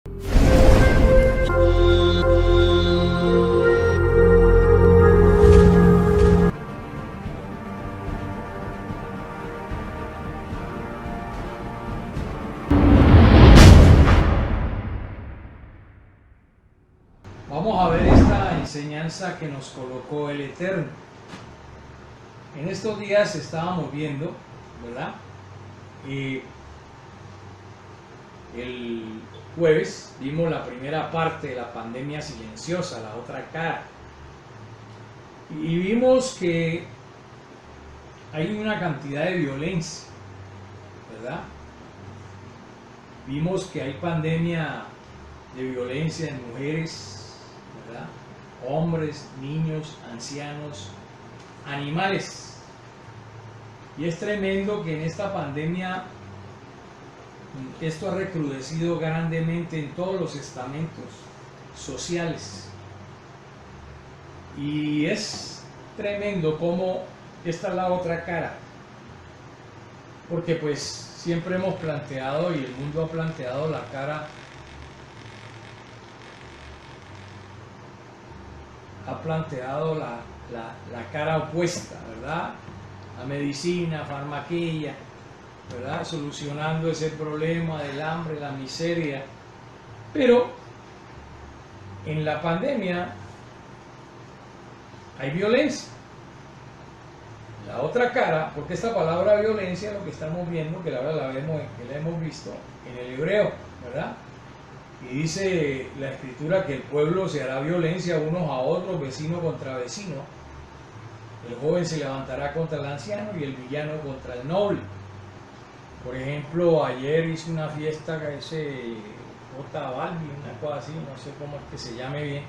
Vamos a ver esta enseñanza que nos colocó el Eterno. En estos días estábamos viendo, ¿verdad? El jueves vimos la primera parte de la pandemia silenciosa, la otra cara. Y vimos que hay una cantidad de violencia, ¿verdad? Vimos que hay pandemia de violencia en mujeres, ¿verdad? Hombres, niños, ancianos, animales. Y es tremendo que en esta pandemia esto ha recrudecido grandemente en todos los estamentos sociales. Y es tremendo cómo esta es la otra cara. Porque pues siempre hemos planteado y el mundo ha planteado la cara, la cara opuesta, ¿verdad? La medicina, farmaquilla, ¿verdad? Solucionando ese problema del hambre, la miseria. Pero en la pandemia hay violencia. La otra cara, porque esta palabra violencia, lo que estamos viendo, que ahora la hemos visto en el hebreo, ¿verdad? Y dice la escritura que el pueblo se hará violencia unos a otros, vecino contra vecino. El joven se levantará contra el anciano y el villano contra el noble. Por ejemplo, ayer hice una fiesta que ese J Balbi, una cosa así, no sé cómo es que se llame bien.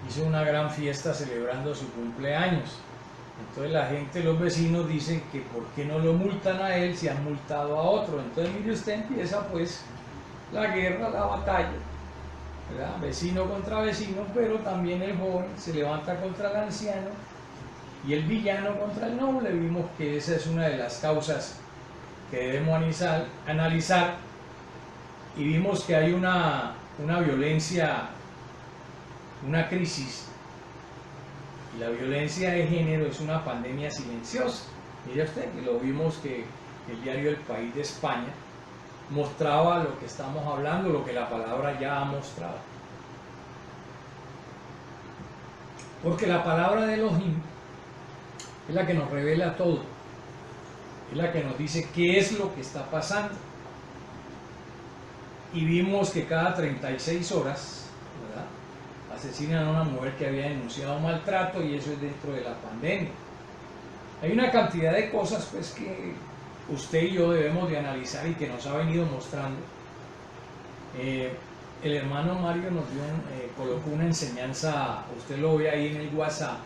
Hizo una gran fiesta celebrando su cumpleaños. Entonces la gente, los vecinos dicen que por qué no lo multan a él si han multado a otro. Entonces mire usted, empieza pues la guerra, la batalla, ¿verdad? Vecino contra vecino, pero también el joven se levanta contra el anciano y el villano contra el noble. Vimos que esa es una de las causas que debemos analizar y vimos que hay una violencia, una crisis. Y la violencia de género es una pandemia silenciosa. Mire usted, que lo vimos que el diario El País de España mostraba lo que estamos hablando, lo que la palabra ya ha mostrado. Porque la palabra de Elohim es la que nos revela todo. Es la que nos dice qué es lo que está pasando. Y vimos que cada 36 horas, ¿verdad?, asesinan a una mujer que había denunciado maltrato, y eso es dentro de la pandemia. Hay una cantidad de cosas pues que usted y yo debemos de analizar y que nos ha venido mostrando. El hermano Mario nos colocó una enseñanza, usted lo ve ahí en el WhatsApp,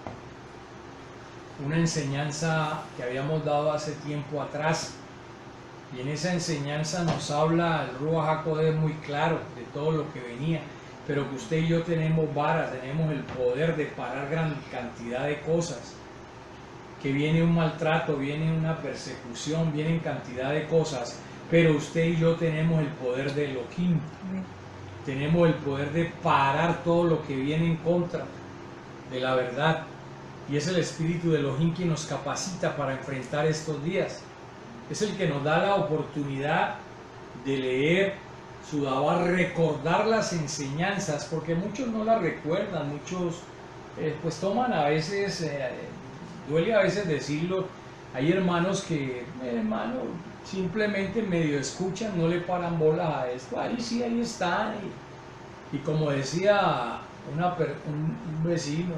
una enseñanza que habíamos dado hace tiempo atrás, y en esa enseñanza nos habla el Ruach HaKodesh muy claro de todo lo que venía, pero que usted y yo tenemos varas, tenemos el poder de parar gran cantidad de cosas, que viene un maltrato, viene una persecución, vienen cantidad de cosas, pero usted y yo tenemos el poder de Elohim, tenemos el poder de parar todo lo que viene en contra de la verdad, y es el espíritu de Elohim quien nos capacita para enfrentar estos días. Es el que nos da la oportunidad de leer su Dabar, recordar las enseñanzas, porque muchos no las recuerdan, muchos pues toman a veces, duele a veces decirlo, hay hermanos que, hermano, simplemente medio escuchan, no le paran bolas a esto, ahí sí, ahí están, y como decía un vecino,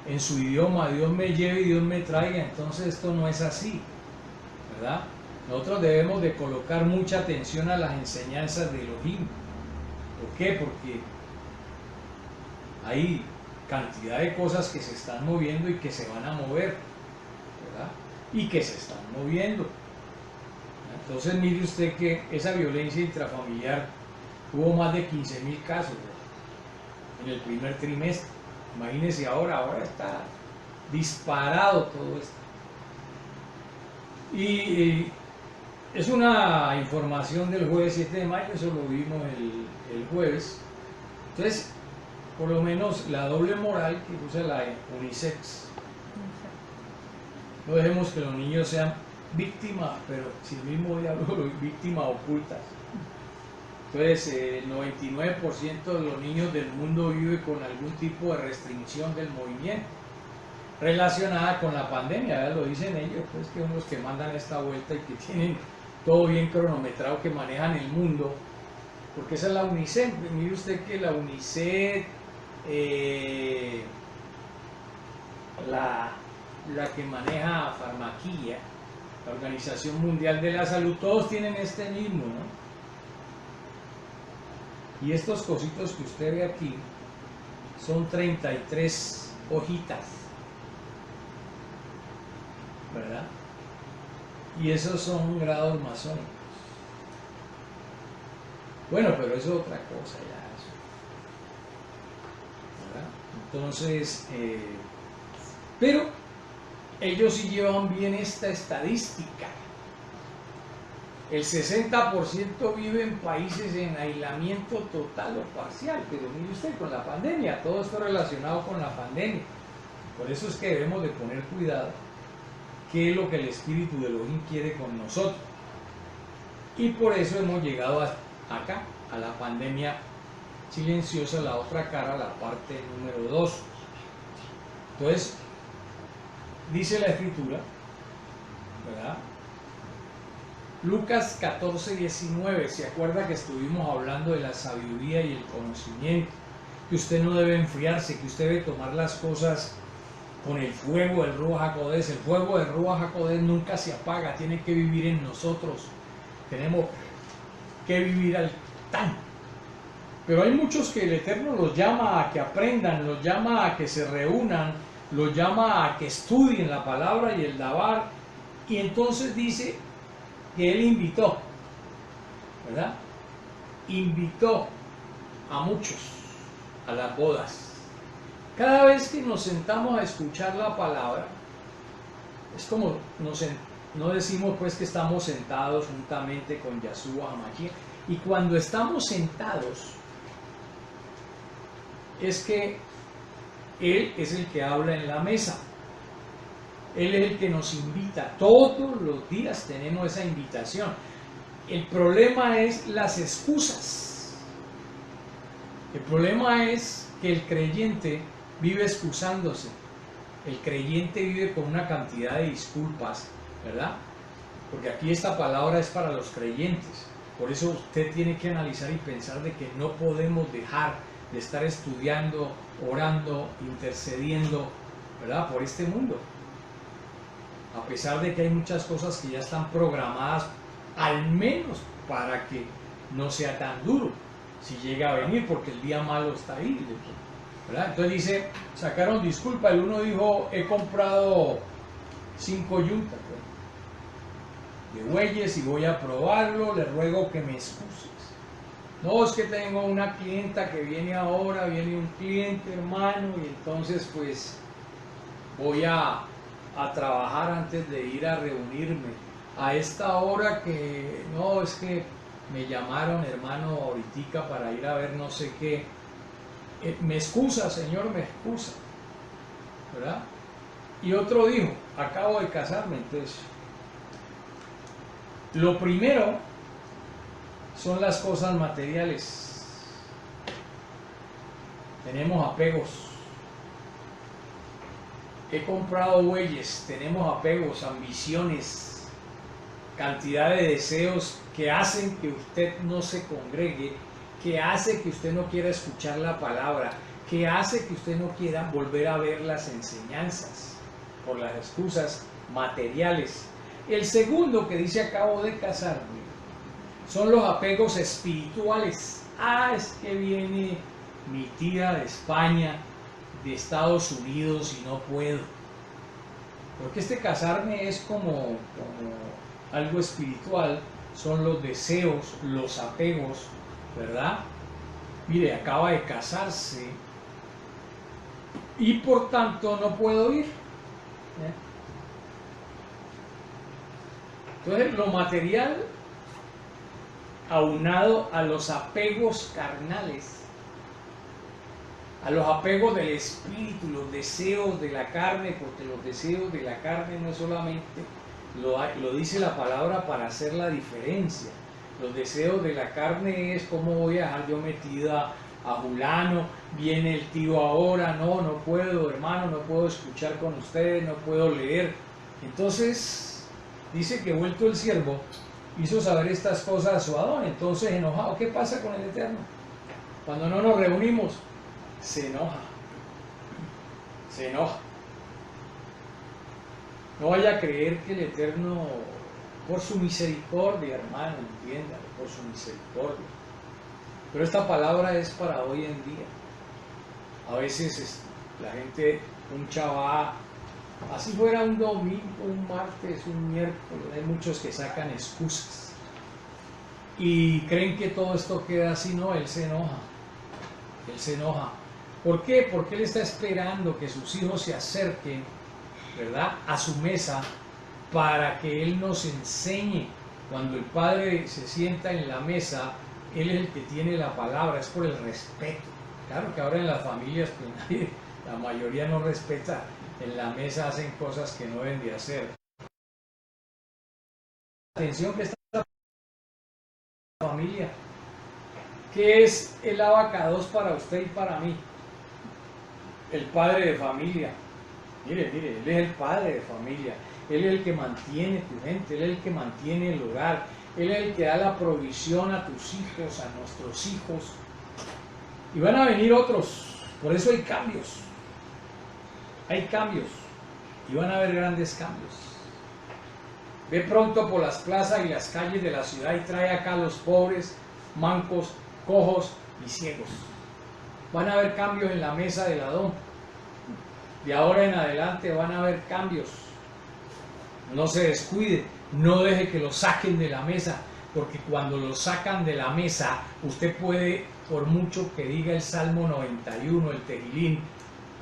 en su idioma, Dios me lleve y Dios me traiga. Entonces esto no es así, ¿verdad? Nosotros debemos de colocar mucha atención a las enseñanzas de Elohim. ¿Por qué? Porque hay cantidad de cosas que se están moviendo y que se van a mover, ¿verdad? Y que se están moviendo. Entonces mire usted que esa violencia intrafamiliar hubo más de 15.000 casos, ¿verdad?, en el primer trimestre. Imagínense ahora está disparado todo esto. Y Es una información del jueves 7 de mayo, eso lo vimos el jueves. Entonces, por lo menos la doble moral que usa la unisex. No dejemos que los niños sean víctimas, pero si el mismo diablo, víctimas ocultas. Entonces, el 99% de los niños del mundo vive con algún tipo de restricción del movimiento relacionada con la pandemia, ya lo dicen ellos, pues que son los que mandan esta vuelta y que tienen todo bien cronometrado, que manejan el mundo, porque esa es la UNICEF. Mire usted que la UNICEF, la que maneja Farmaquilla, la Organización Mundial de la Salud, todos tienen este mismo, ¿no? Y estos cositos que usted ve aquí son 33 hojitas, ¿verdad? Y esos son grados masónicos. Bueno, pero eso es otra cosa ya, eso, ¿verdad? Entonces, pero ellos sí llevan bien esta estadística. El 60% vive en países en aislamiento total o parcial, pero mire usted, con la pandemia, todo esto relacionado con la pandemia. Por eso es que debemos de poner cuidado qué es lo que el espíritu de Elohim quiere con nosotros. Y por eso hemos llegado acá, a la pandemia silenciosa, la otra cara, la parte número 2. Entonces, dice la escritura, ¿verdad? Lucas 14:19, ¿se acuerda que estuvimos hablando de la sabiduría y el conocimiento? Que usted no debe enfriarse, que usted debe tomar las cosas con el fuego del Ruach HaKodesh. El fuego del Ruach HaKodesh nunca se apaga, tiene que vivir en nosotros. Tenemos que vivir al tanto. Pero hay muchos que el Eterno los llama a que aprendan, los llama a que se reúnan, los llama a que estudien la palabra y el Dabar. Y entonces dice que él invitó, ¿verdad? Invitó a muchos a las bodas. Cada vez que nos sentamos a escuchar la palabra, es como no decimos pues que estamos sentados juntamente con Yahshua HaMashiach, y cuando estamos sentados es que Él es el que habla en la mesa. Él es el que nos invita. Todos los días tenemos esa invitación. El problema es las excusas. El problema es que el creyente vive excusándose. El creyente vive con una cantidad de disculpas, ¿verdad? Porque aquí esta palabra es para los creyentes. Por eso usted tiene que analizar y pensar de que no podemos dejar de estar estudiando, orando, intercediendo, ¿verdad? Por este mundo. A pesar de que hay muchas cosas que ya están programadas, al menos para que no sea tan duro si llega a venir, porque el día malo está ahí, ¿verdad? Entonces dice, sacaron disculpa, el uno dijo, he comprado 5 yuntas de bueyes y voy a probarlo, le ruego que me excuses. No, es que tengo una clienta que viene ahora, viene un cliente, hermano, y entonces pues voy a trabajar antes de ir a reunirme. A esta hora que, no, es que me llamaron, hermano, ahorita para ir a ver no sé qué. Me excusa, Señor, me excusa, ¿verdad? Y otro dijo, acabo de casarme. Entonces, lo primero son las cosas materiales. Tenemos apegos. He comprado bueyes, tenemos apegos, ambiciones, cantidad de deseos que hacen que usted no se congregue, que hace que usted no quiera escuchar la palabra, que hace que usted no quiera volver a ver las enseñanzas por las excusas materiales. El segundo que dice acabo de casarme son los apegos espirituales. Es que viene mi tía de España, de Estados Unidos y no puedo. Porque este casarme es como algo espiritual, son los deseos, los apegos, ¿verdad? Mire, acaba de casarse y por tanto no puedo ir. Entonces lo material aunado a los apegos carnales, a los apegos del espíritu, los deseos de la carne, porque los deseos de la carne no es solamente, lo dice la palabra para hacer la diferencia. Los deseos de la carne es cómo voy a dejar yo metida a fulano, viene el tío ahora, no puedo, hermano, no puedo escuchar con ustedes, no puedo leer. Entonces dice que vuelto el siervo hizo saber estas cosas a su Adón. Entonces enojado, ¿qué pasa con el Eterno? Cuando no nos reunimos, se enoja. No vaya a creer que el Eterno, por su misericordia, hermano, entiéndalo, por su misericordia. Pero esta palabra es para hoy en día. A veces la gente, un chaval, así fuera un domingo, un martes, un miércoles, hay muchos que sacan excusas y creen que todo esto queda así. No, él se enoja. ¿Por qué? Porque él está esperando que sus hijos se acerquen, ¿verdad?, a su mesa para que él nos enseñe. Cuando el padre se sienta en la mesa, él es el que tiene la palabra, es por el respeto. Claro que ahora en las familias pues la mayoría no respeta, en la mesa hacen cosas que no deben de hacer. Atención que está la familia. ¿Qué es el abacados para usted y para mí? El padre de familia. Mire, él es el padre de familia. Él es el que mantiene tu gente, él es el que mantiene el hogar, él es el que da la provisión a tus hijos, a nuestros hijos. Y van a venir otros, por eso hay cambios. Y van a haber grandes cambios. Ve pronto por las plazas y las calles de la ciudad y trae acá a los pobres, mancos, cojos y ciegos. Van a haber cambios en la mesa del Adón. De ahora en adelante van a haber cambios. No se descuide, no deje que lo saquen de la mesa, porque cuando lo sacan de la mesa, usted puede, por mucho que diga el Salmo 91, el Tejilín,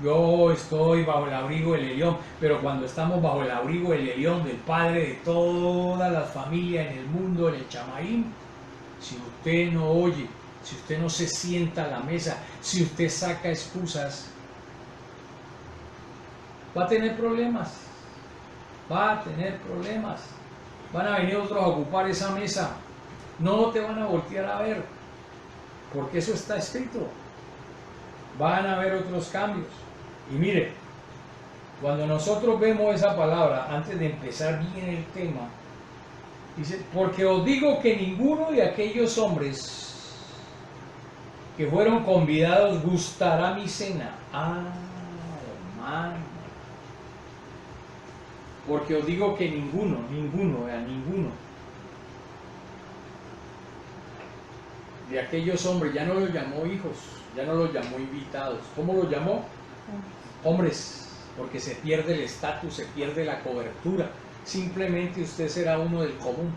yo estoy bajo el abrigo del Elión, pero cuando estamos bajo el abrigo del Elión, del Padre de todas las familias en el mundo, en el Chamaín, si usted no oye, si usted no se sienta a la mesa, si usted saca excusas, va a tener problemas. Van a venir otros a ocupar esa mesa. No te van a voltear a ver, porque eso está escrito. Van a haber otros cambios. Y mire, cuando nosotros vemos esa palabra, antes de empezar bien el tema, dice, porque os digo que ninguno de aquellos hombres que fueron convidados gustará mi cena. Hermano. Porque os digo que ninguno de aquellos hombres, ya no los llamó hijos, ya no los llamó invitados. ¿Cómo los llamó? Hombres, porque se pierde el estatus, se pierde la cobertura. Simplemente usted será uno del común.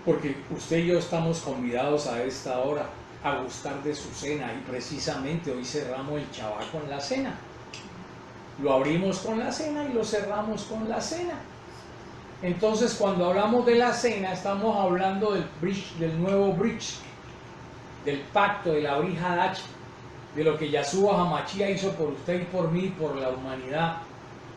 Porque usted y yo estamos convidados a esta hora a gustar de su cena, y precisamente hoy cerramos el Shabbat con la cena. Lo abrimos con la cena y lo cerramos con la cena. Entonces, cuando hablamos de la cena, estamos hablando del bridge, del nuevo bridge, del pacto, de la Brit Hadach, de lo que Yahshua HaMashiach hizo por usted y por mí, por la humanidad.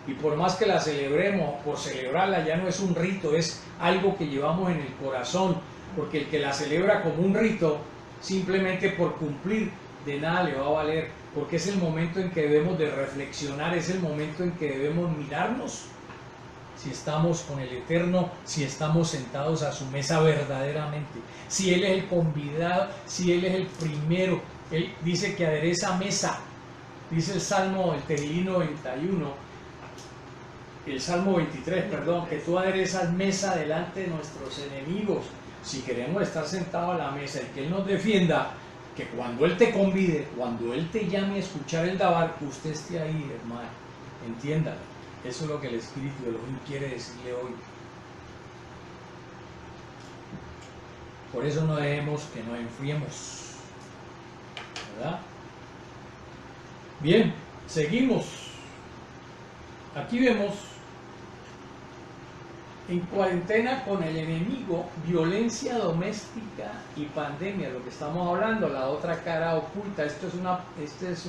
Y por más que la celebremos, por celebrarla ya no es un rito, es algo que llevamos en el corazón, porque el que la celebra como un rito, simplemente por cumplir, de nada le va a valer, porque es el momento en que debemos de reflexionar, es el momento en que debemos mirarnos, si estamos con el Eterno, si estamos sentados a su mesa verdaderamente, si Él es el convidado, si Él es el primero. Él dice que adereza mesa, dice el Salmo, el Tejilín 91, el Salmo 23, perdón, que tú aderezas mesa delante de nuestros enemigos. Si queremos estar sentados a la mesa y que Él nos defienda, que cuando Él te convide, cuando Él te llame a escuchar el Dabar, usted esté ahí, hermano. Entiéndalo. Eso es lo que el Espíritu de Elohim quiere decirle hoy. Por eso no dejemos que nos enfriemos, ¿verdad? Bien, seguimos. Aquí vemos En cuarentena con el enemigo, violencia doméstica y pandemia, lo que estamos hablando, la otra cara oculta. Esto es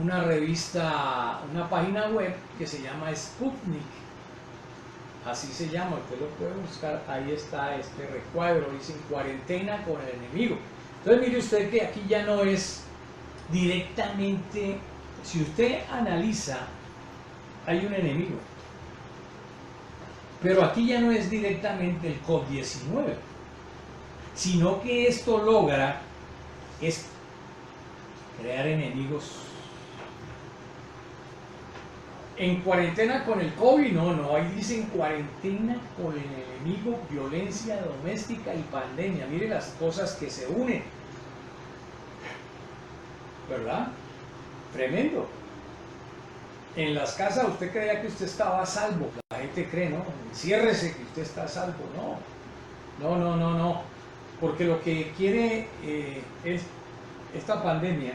una revista, una página web que se llama Sputnik. Así se llama, usted lo puede buscar, ahí está este recuadro, dice en cuarentena con el enemigo. Entonces mire usted que aquí ya no es directamente, si usted analiza, hay un enemigo. Pero aquí ya no es directamente el COVID-19, sino que esto logra es crear enemigos. En cuarentena con el COVID, no, ahí dicen cuarentena con el enemigo, violencia doméstica y pandemia. Mire las cosas que se unen, ¿verdad? Tremendo. En las casas usted creía que usted estaba a salvo, la gente cree, ¿no? Enciérrese que usted está a salvo, no, porque lo que quiere es esta pandemia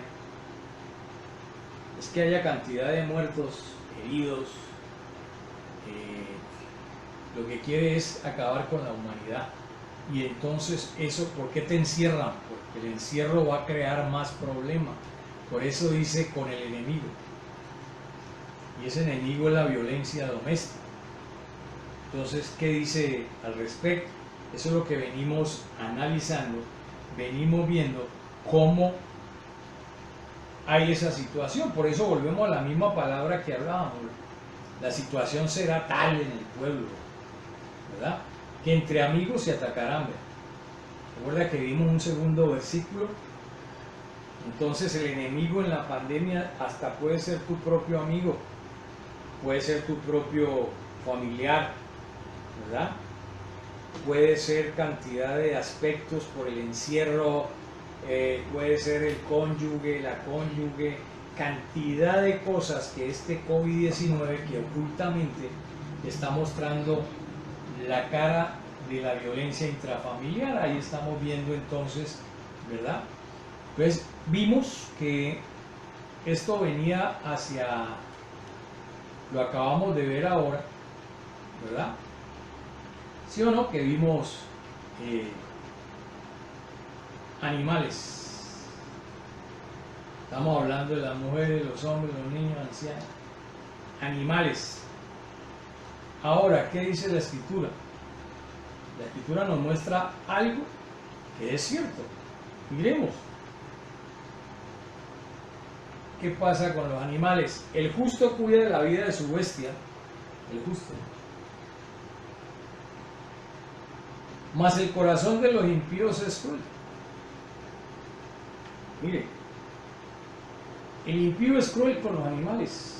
es que haya cantidad de muertos, heridos, lo que quiere es acabar con la humanidad. Y entonces eso, ¿por qué te encierran? Porque el encierro va a crear más problemas. Por eso dice con el enemigo. Y ese enemigo es la violencia doméstica. Entonces, ¿qué dice al respecto? Eso es lo que venimos analizando, venimos viendo cómo hay esa situación. Por eso volvemos a la misma palabra que hablábamos. La situación será tal en el pueblo, ¿verdad? Que entre amigos se atacarán. Recuerda que vimos un segundo versículo. Entonces el enemigo en la pandemia hasta puede ser tu propio amigo, puede ser tu propio familiar, ¿verdad? Puede ser cantidad de aspectos por el encierro, puede ser el cónyuge, la cónyuge, cantidad de cosas que este COVID-19 que ocultamente está mostrando la cara de la violencia intrafamiliar. Ahí estamos viendo entonces, ¿verdad? Entonces vimos que esto venía hacia, lo acabamos de ver ahora, ¿verdad? ¿Sí o no? Que vimos animales. Estamos hablando de las mujeres, los hombres, los niños, ancianos. Animales. Ahora, ¿qué dice la Escritura? La Escritura nos muestra algo que es cierto. Miremos. ¿Qué pasa con los animales? El justo cuida de la vida de su bestia, el justo. Mas el corazón de los impíos es cruel. Mire, el impío es cruel con los animales.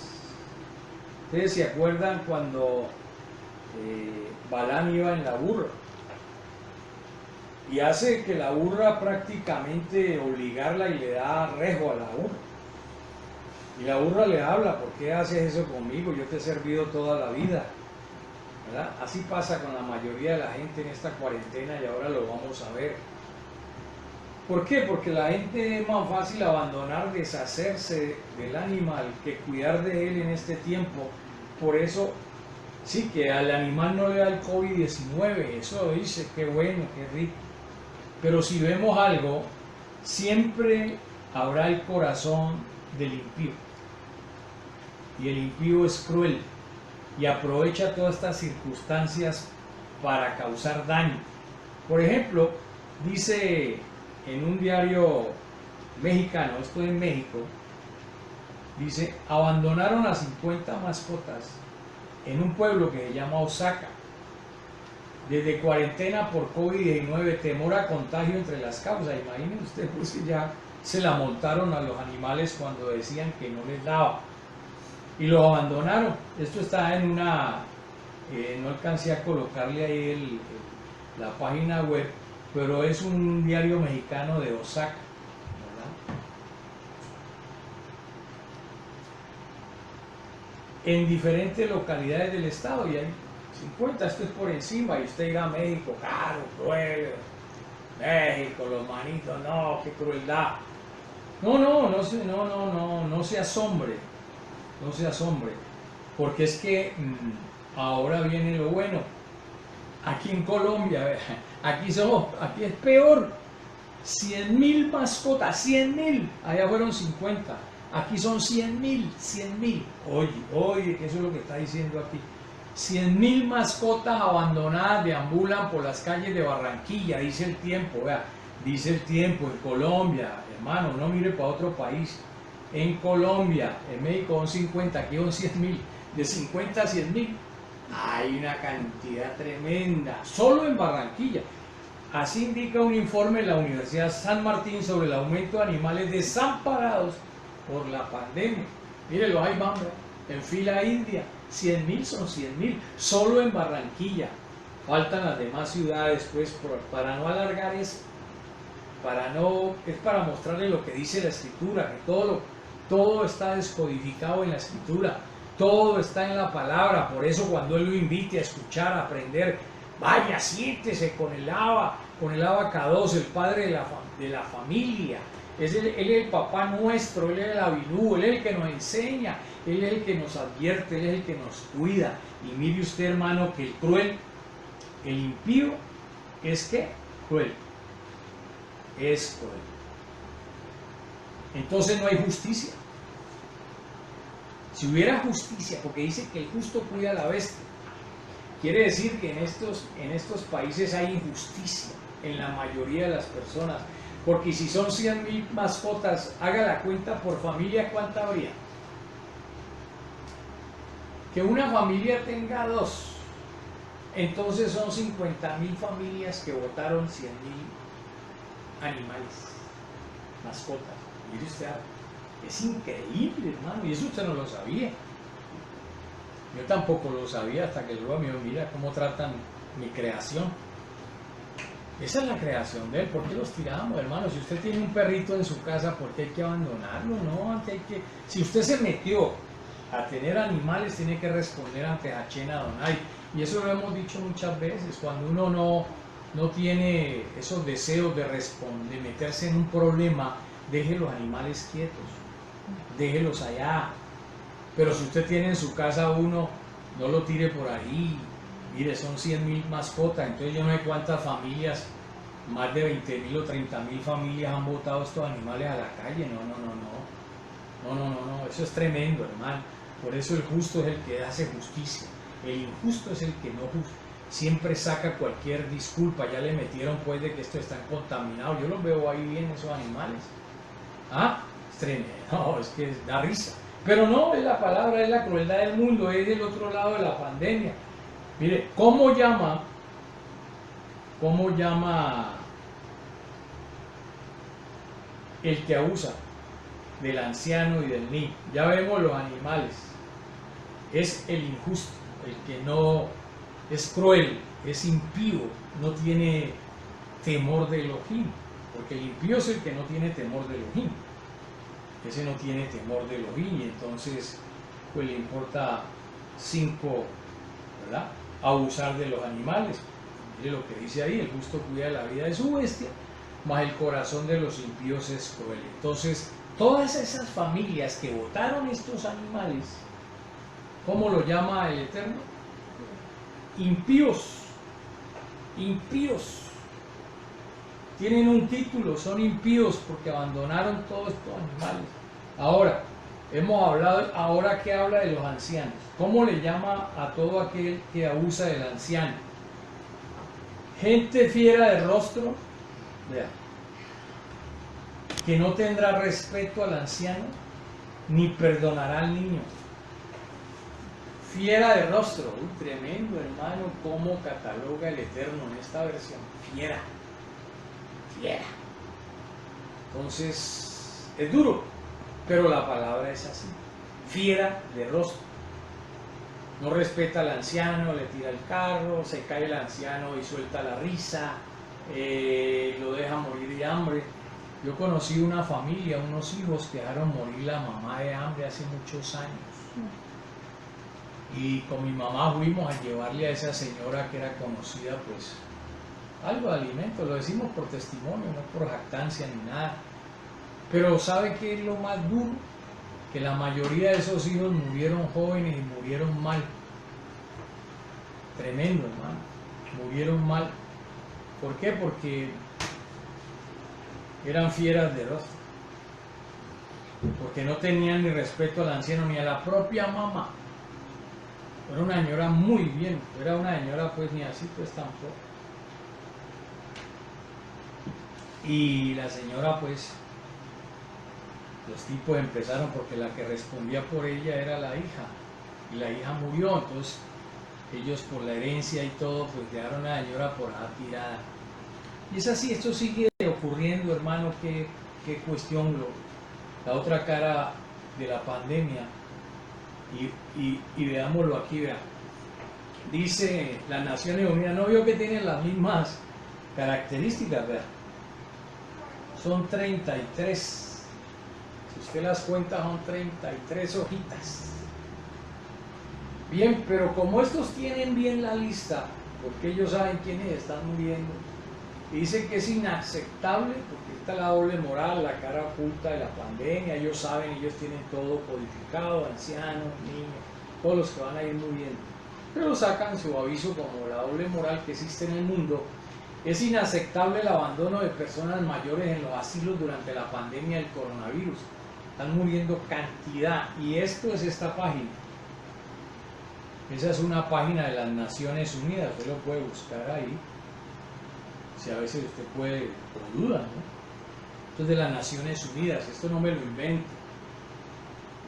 Ustedes se acuerdan cuando Balaam iba en la burra y hace que la burra prácticamente obligarla y le da rejo a la burra. Y la burra le habla, ¿por qué haces eso conmigo? Yo te he servido toda la vida, ¿verdad? Así pasa con la mayoría de la gente en esta cuarentena y ahora lo vamos a ver. ¿Por qué? Porque la gente es más fácil abandonar, deshacerse del animal que cuidar de él en este tiempo. Por eso, sí, que al animal no le da el COVID-19, eso dice, qué bueno, qué rico. Pero si vemos algo, siempre habrá el corazón del impío. Y el impío es cruel y aprovecha todas estas circunstancias para causar daño. Por ejemplo, dice en un diario mexicano, esto en México, dice, abandonaron a 50 mascotas en un pueblo que se llama Osaka. Desde cuarentena por COVID-19, temor a contagio entre las causas. Imaginen usted, pues que ya se la montaron a los animales cuando decían que no les daba. Y los abandonaron. Esto está en una, no alcancé a colocarle ahí la página web, pero es un diario mexicano de Osaka, ¿verdad? En diferentes localidades del estado, y hay 50, esto es por encima, y usted irá a México, claro, cruel, México, los manitos, no, qué crueldad. No se asombre, porque es que Ahora viene lo bueno. Aquí en Colombia, aquí es peor. 100.000 mascotas, 100.000. Allá fueron 50. Aquí son 100.000, 100.000. Oye, que eso es lo que está diciendo aquí. 100.000 mascotas abandonadas deambulan por las calles de Barranquilla, dice el tiempo, vea, dice el tiempo, en Colombia, hermano, no mire para otro país. En Colombia, en México son 50, aquí son 100.000. De 50 a 100.000. Hay una cantidad tremenda, solo en Barranquilla. Así indica un informe de la Universidad San Martín sobre el aumento de animales desamparados por la pandemia. Mire, los hay más, en fila india. 100.000 son 100.000, solo en Barranquilla. Faltan las demás ciudades, pues, para no alargar es para mostrarle lo que dice la escritura, que todo está descodificado en la escritura, todo está en la palabra. Por eso cuando Él lo invite a escuchar, a aprender, vaya, siéntese con el Abacados, el padre de la familia. Él es el papá nuestro, Él es el Abinú, Él es el que nos enseña, Él es el que nos advierte, Él es el que nos cuida. Y mire usted, hermano, que el cruel, el impío, es que cruel. Es cruel. Entonces no hay justicia. Si hubiera justicia, porque dice que el justo cuida a la bestia, quiere decir que en estos países hay injusticia en la mayoría de las personas. Porque si son 100.000 mascotas, haga la cuenta por familia, ¿cuánta habría? Que una familia tenga 2, entonces son 50.000 familias que votaron 100.000 animales, mascotas. Mire usted, es increíble, hermano, y eso usted no lo sabía. Yo tampoco lo sabía hasta que luego me dijo, mira cómo tratan mi creación. Esa es la creación de Él. ¿Por qué los tiramos, hermano? Si usted tiene un perrito en su casa, ¿por qué hay que abandonarlo? No, si usted se metió a tener animales, tiene que responder ante Hachén Adonai. Y eso lo hemos dicho muchas veces. Cuando uno no tiene esos deseos de meterse en un problema, deje los animales quietos, déjelos allá. Pero si usted tiene en su casa uno, no lo tire por ahí. Mire, son 100.000 mascotas, entonces yo no sé cuántas familias, más de 20.000 o 30.000 familias han botado estos animales a la calle. No, eso es tremendo, hermano. Por eso el justo es el que hace justicia, el injusto es el que no juzga. Siempre saca cualquier disculpa, ya le metieron pues de que estos están contaminados. Yo los veo ahí bien, esos animales. Es tremendo, no, es que da risa. Pero no, es la palabra, es la crueldad del mundo, es del otro lado de la pandemia. Mire, ¿cómo llama el que abusa del anciano y del niño? Ya vemos los animales. Es el injusto, el que no es cruel, es impío, no tiene temor de Elohim, porque el impío es el que no tiene temor de Elohim. Ese no tiene temor de Elohim y entonces pues le importa 5, ¿verdad? Abusar de los animales. Mire lo que dice ahí, el justo cuida la vida de su bestia, mas el corazón de los impíos es cruel. Entonces, todas esas familias que votaron estos animales, ¿cómo lo llama el Eterno? Impíos. Impíos. Tienen un título, son impíos porque abandonaron todos estos animales. Ahora, hemos hablado, ahora que habla de los ancianos, ¿cómo le llama a todo aquel que abusa del anciano? Gente fiera de rostro, vea, que no tendrá respeto al anciano, ni perdonará al niño. Fiera de rostro, tremendo, hermano, cómo cataloga el Eterno en esta versión. Fiera. Entonces, es duro, pero la palabra es así. Fiera de rostro. No respeta al anciano, le tira el carro, se cae el anciano y suelta la risa, lo deja morir de hambre. Yo conocí una familia, unos hijos que dejaron morir la mamá de hambre hace muchos años. Y con mi mamá fuimos a llevarle a esa señora que era conocida, pues, algo de alimento. Lo decimos por testimonio, no por jactancia ni nada. Pero ¿sabe qué es lo más duro? Que la mayoría de esos hijos murieron jóvenes y murieron mal. tremendo, hermano. Murieron mal. ¿Por qué? Porque eran fieras de rostro. Porque no tenían ni respeto al anciano ni a la propia mamá. Era una señora muy bien, era una señora pues ni así pues tampoco. Y la señora pues, los tipos empezaron porque la que respondía por ella era la hija. Y la hija murió, entonces ellos por la herencia y todo pues dejaron a la señora por ahí tirada. Y es así, esto sigue ocurriendo, hermano, qué cuestión, la otra cara de la pandemia. Y veámoslo aquí, vean. Dice las Naciones Unidas, no veo que tienen las mismas características, vean. Son 33. Si usted las cuenta, son 33 hojitas. Bien, pero como estos tienen bien la lista, porque ellos saben quiénes están muriendo, y dicen que es inaceptable, porque está la doble moral, la cara oculta de la pandemia, ellos saben, ellos tienen todo codificado, ancianos, niños, todos los que van a ir muriendo. Pero sacan su aviso como la doble moral que existe en el mundo. Es inaceptable el abandono de personas mayores en los asilos durante la pandemia del coronavirus. Están muriendo cantidad, y esto es esta página. Esa es una página de las Naciones Unidas, usted lo puede buscar ahí. Si a veces usted puede, o duda, ¿no? Esto es de las Naciones Unidas, esto no me lo invento.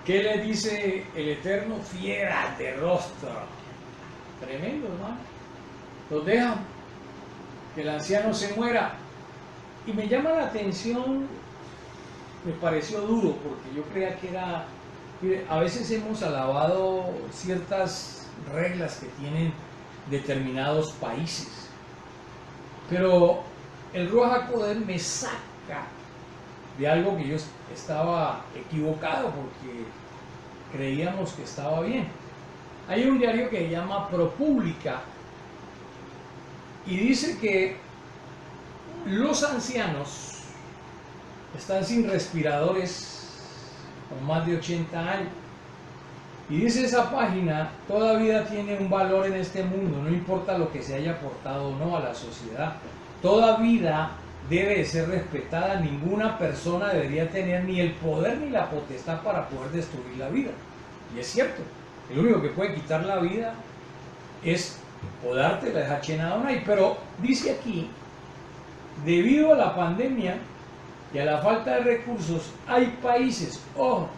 ¿Qué le dice el Eterno? Fieras de rostro. Tremendo, hermano. Los dejan que el anciano se muera. Y me llama la atención, me pareció duro, porque yo creía que era... Mire, a veces hemos alabado ciertas reglas que tienen determinados países. Pero el Ruach HaKodesh me saca de algo que yo estaba equivocado porque creíamos que estaba bien. Hay un diario que se llama ProPublica y dice que los ancianos están sin respiradores con más de 80 años. Y dice esa página, toda vida tiene un valor en este mundo, no importa lo que se haya aportado o no a la sociedad. Toda vida debe de ser respetada, ninguna persona debería tener ni el poder ni la potestad para poder destruir la vida. Y es cierto, el único que puede quitar la vida es o darte la hachenadona. Pero dice aquí, debido a la pandemia y a la falta de recursos, hay países, ojo,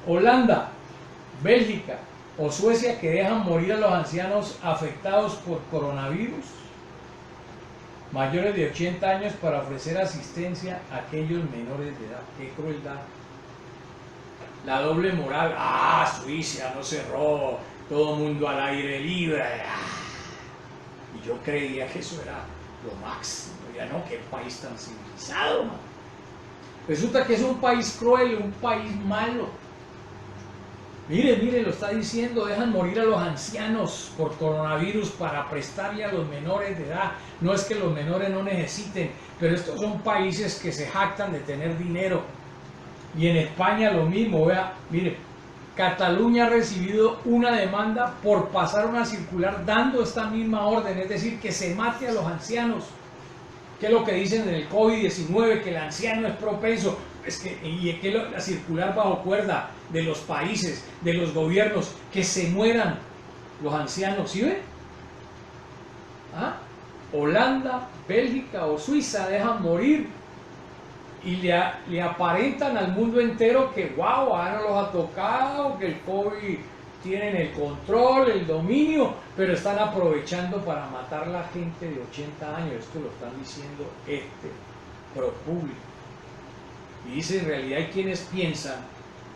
Holanda, Bélgica o Suecia, que dejan morir a los ancianos afectados por coronavirus mayores de 80 años para ofrecer asistencia a aquellos menores de edad. ¡Qué crueldad! La doble moral. Suiza no cerró, todo el mundo al aire libre. Y yo creía que eso era lo máximo. Ya no, qué país tan civilizado, ¿no? Resulta que es un país cruel, un país malo. Mire, lo está diciendo, dejan morir a los ancianos por coronavirus para prestarle a los menores de edad. No es que los menores no necesiten, pero estos son países que se jactan de tener dinero. Y en España lo mismo, vea, mire, Cataluña ha recibido una demanda por pasar una circular dando esta misma orden, es decir, que se mate a los ancianos. ¿Qué es lo que dicen del COVID-19? Que el anciano es propenso. Y que la circular bajo cuerda de los países, de los gobiernos, que se mueran los ancianos, ¿sí ve? Holanda, Bélgica o Suiza dejan morir y le aparentan al mundo entero que wow, ahora no los ha tocado, que el COVID tienen el control, el dominio, pero están aprovechando para matar a la gente de 80 años. Esto lo están diciendo ProPublica. Y dice, en realidad hay quienes piensan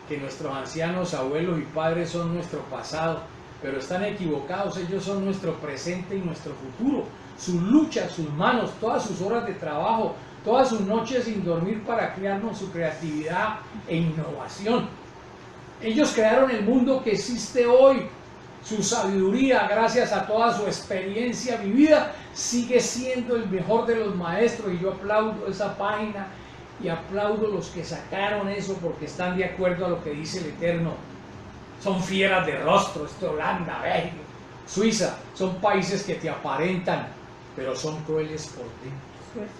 que nuestros ancianos, abuelos y padres son nuestro pasado, pero están equivocados. Ellos son nuestro presente y nuestro futuro. Sus luchas, sus manos, todas sus horas de trabajo, todas sus noches sin dormir para criarnos su creatividad e innovación. Ellos crearon el mundo que existe hoy. Su sabiduría, gracias a toda su experiencia vivida, sigue siendo el mejor de los maestros. Y yo aplaudo esa página y aplaudo los que sacaron eso porque están de acuerdo a lo que dice el Eterno. Son fieras de rostro, esto Holanda, Bélgica, Suiza, son países que te aparentan, pero son crueles por dentro.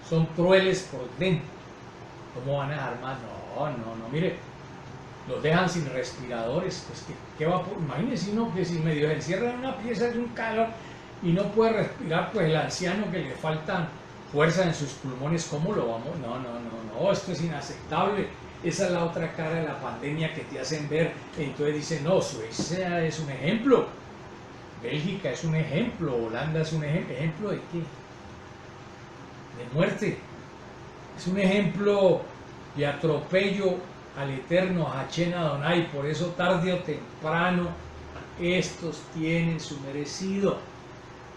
Son crueles por dentro. ¿Cómo van a dejar más? No, mire, los dejan sin respiradores. Pues, ¿qué va por? Imagínense uno que si medio se encierra en una pieza es un calor y no puede respirar, pues el anciano que le faltan fuerza en sus pulmones, ¿cómo lo vamos? No, esto es inaceptable. Esa es la otra cara de la pandemia que te hacen ver. Entonces dicen, no, Suecia es un ejemplo, Bélgica es un ejemplo, Holanda es un ejemplo. ¿Ejemplo de qué? De muerte. Es un ejemplo de atropello al eterno Hachén Adonai. Por eso tarde o temprano estos tienen su merecido.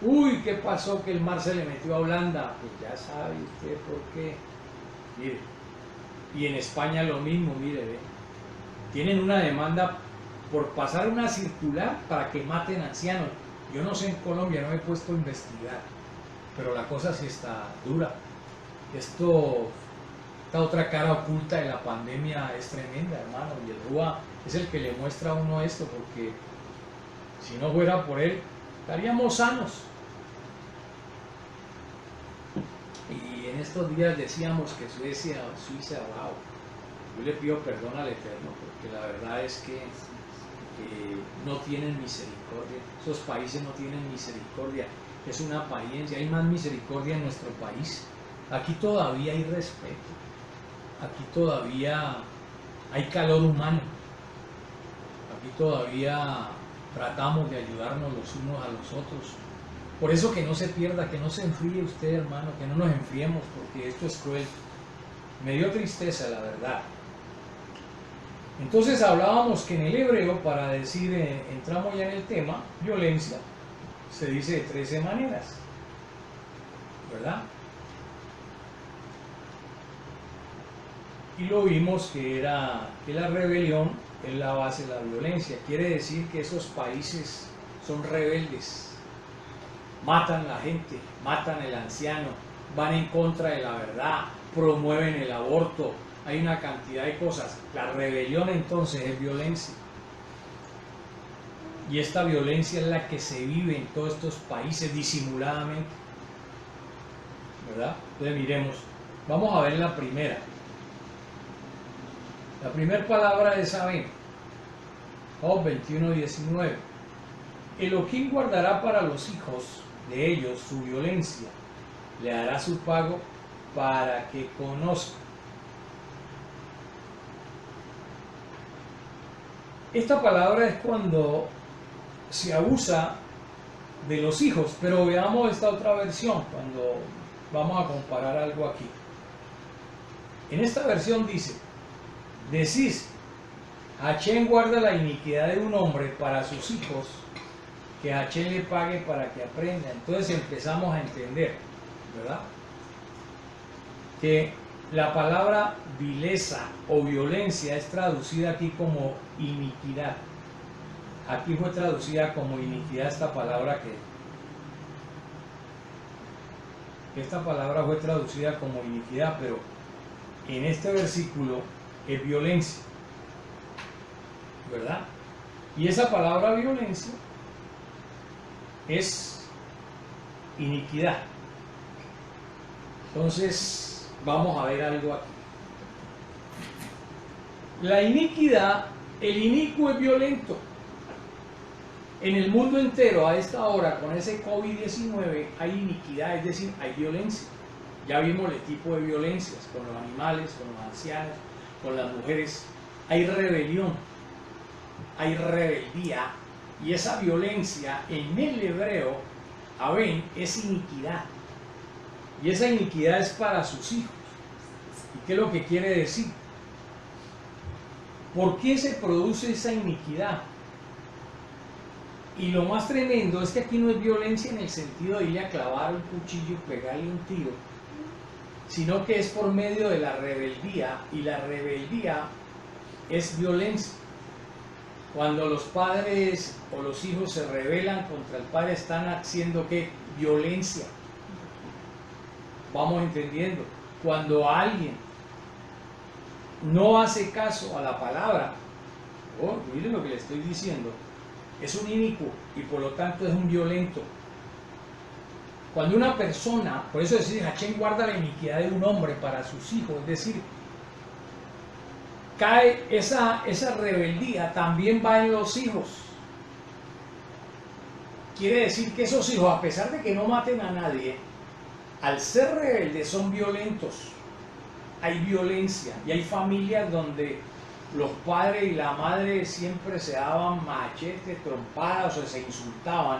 Uy, ¿qué pasó? Que el mar se le metió a Holanda. Pues ya sabe usted por qué. Mire, y en España lo mismo, mire, ve. Tienen una demanda por pasar una circular para que maten ancianos. Yo no sé en Colombia, no me he puesto a investigar, pero la cosa sí está dura. Esta otra cara oculta de la pandemia es tremenda, hermano, y el RUA es el que le muestra a uno esto, porque si no fuera por él, estaríamos sanos. Y en estos días decíamos que Suiza, wow, yo le pido perdón al Eterno, porque la verdad es que no tienen misericordia, esos países no tienen misericordia, es una apariencia, hay más misericordia en nuestro país. Aquí todavía hay respeto, aquí todavía hay calor humano, aquí todavía tratamos de ayudarnos los unos a los otros. Por eso que no se pierda, que no se enfríe usted, hermano, que no nos enfriemos, porque esto es cruel. Me dio tristeza, la verdad. Entonces hablábamos que en el hebreo, para decir, entramos ya en el tema, violencia, se dice de 13 maneras, ¿verdad? Y lo vimos que la rebelión es la base de la violencia. Quiere decir que esos países son rebeldes, matan a la gente, matan al anciano, van en contra de la verdad, promueven el aborto, hay una cantidad de cosas. La rebelión entonces es violencia. Y esta violencia es la que se vive en todos estos países disimuladamente, ¿verdad? Entonces miremos, vamos a ver la primera. La primera palabra es Abén, Job 21:19. Elohim guardará para los hijos de ellos su violencia, le dará su pago para que conozcan. Esta palabra es cuando se abusa de los hijos, pero veamos esta otra versión cuando vamos a comparar algo aquí. En esta versión dice: decís, Hachén guarda la iniquidad de un hombre para sus hijos, que Hachén le pague para que aprenda. Entonces empezamos a entender, ¿verdad?, que la palabra vileza o violencia es traducida aquí como iniquidad. Aquí fue traducida como iniquidad esta palabra que esta palabra fue traducida como iniquidad, pero en este versículo es violencia, ¿verdad? Y esa palabra violencia es iniquidad. Entonces vamos a ver algo aquí. La iniquidad, el inicuo es violento. En el mundo entero a esta hora, con ese COVID-19, hay iniquidad, es decir, hay violencia. Ya vimos el tipo de violencias, con los animales, con los ancianos, con las mujeres. Hay rebelión, hay rebeldía, y esa violencia en el hebreo, Abén, es iniquidad. Y esa iniquidad es para sus hijos. ¿Y qué es lo que quiere decir? ¿Por qué se produce esa iniquidad? Y lo más tremendo es que aquí no es violencia en el sentido de irle a clavar un cuchillo y pegarle un tiro, sino que es por medio de la rebeldía, y la rebeldía es violencia. Cuando los padres o los hijos se rebelan contra el padre, están haciendo ¿qué? Violencia. Vamos entendiendo. Cuando alguien no hace caso a la palabra, miren lo que le estoy diciendo, es un inicuo y por lo tanto es un violento. Cuando una persona, por eso decir, Hachén guarda la iniquidad de un hombre para sus hijos, es decir, cae esa rebeldía, también va en los hijos. Quiere decir que esos hijos, a pesar de que no maten a nadie, al ser rebeldes son violentos. Hay violencia y hay familias donde los padres y la madre siempre se daban machetes, trompadas o se insultaban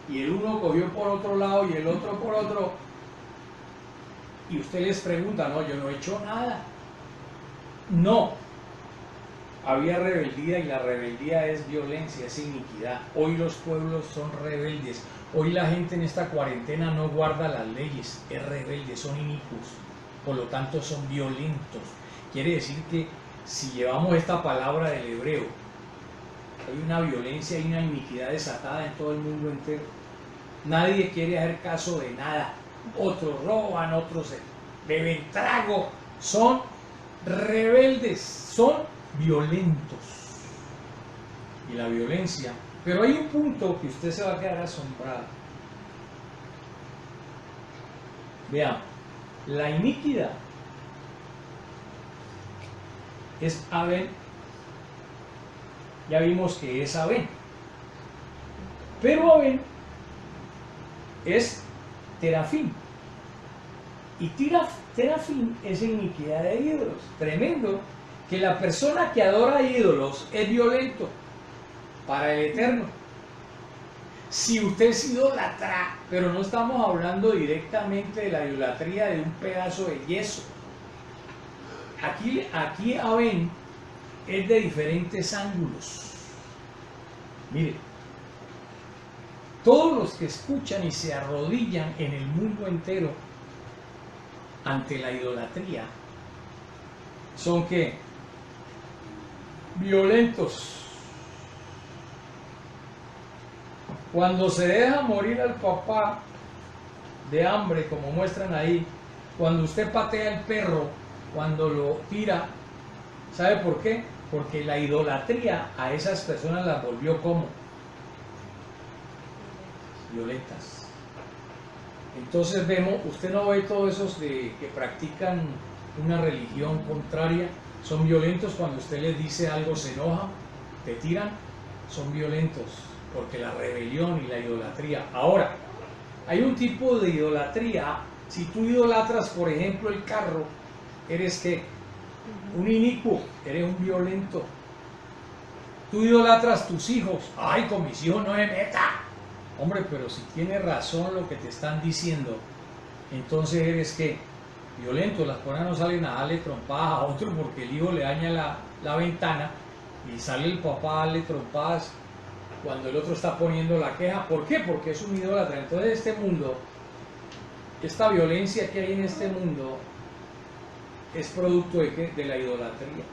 y el uno cogió por otro lado y el otro por otro y usted les pregunta, no, yo no he hecho nada. No, había rebeldía y la rebeldía es violencia, es iniquidad. Hoy los pueblos son rebeldes, hoy la gente en esta cuarentena no guarda las leyes, es rebelde, son inicuos, por lo tanto son violentos. Quiere decir que si llevamos esta palabra del hebreo, hay una violencia y una iniquidad desatada en todo el mundo entero. Nadie quiere hacer caso de nada. Otros roban, otros beben trago. Son rebeldes, son violentos. Y la violencia. Pero hay un punto que usted se va a quedar asombrado. Vean, la iniquidad es Abel. Ya vimos que es Abel. Pero Abel es Terafín. Y Terafín es iniquidad de ídolos. Tremendo que la persona que adora ídolos es violento para el Eterno. Si usted es idólatra, pero no estamos hablando directamente de la idolatría de un pedazo de yeso. Aquí Abel es de diferentes ángulos. Mire, todos los que escuchan y se arrodillan en el mundo entero ante la idolatría son ¿qué? Violentos. Cuando se deja morir al papá de hambre, como muestran ahí, cuando usted patea el perro, cuando lo tira, ¿sabe por qué? Porque la idolatría a esas personas las volvió como violentas. Entonces vemos, usted no ve todos esos que practican una religión contraria, son violentos. Cuando usted les dice algo se enoja, te tiran, son violentos, porque la rebelión y la idolatría. Ahora, hay un tipo de idolatría. Si tú idolatras, por ejemplo, el carro, eres ¿qué? Un inicuo, eres un violento. Tú idolatras tus hijos, ay, con mis hijos no me meta. Hombre, pero si tiene razón lo que te están diciendo, entonces eres ¿qué? Violento. Las personas no salen a darle trompadas a otro porque el hijo le daña la ventana y sale el papá a darle trompadas cuando el otro está poniendo la queja. ¿Por qué? Porque es un idólatra. Entonces este mundo, esta violencia que hay en este mundo es producto de ¿qué? De la idolatría.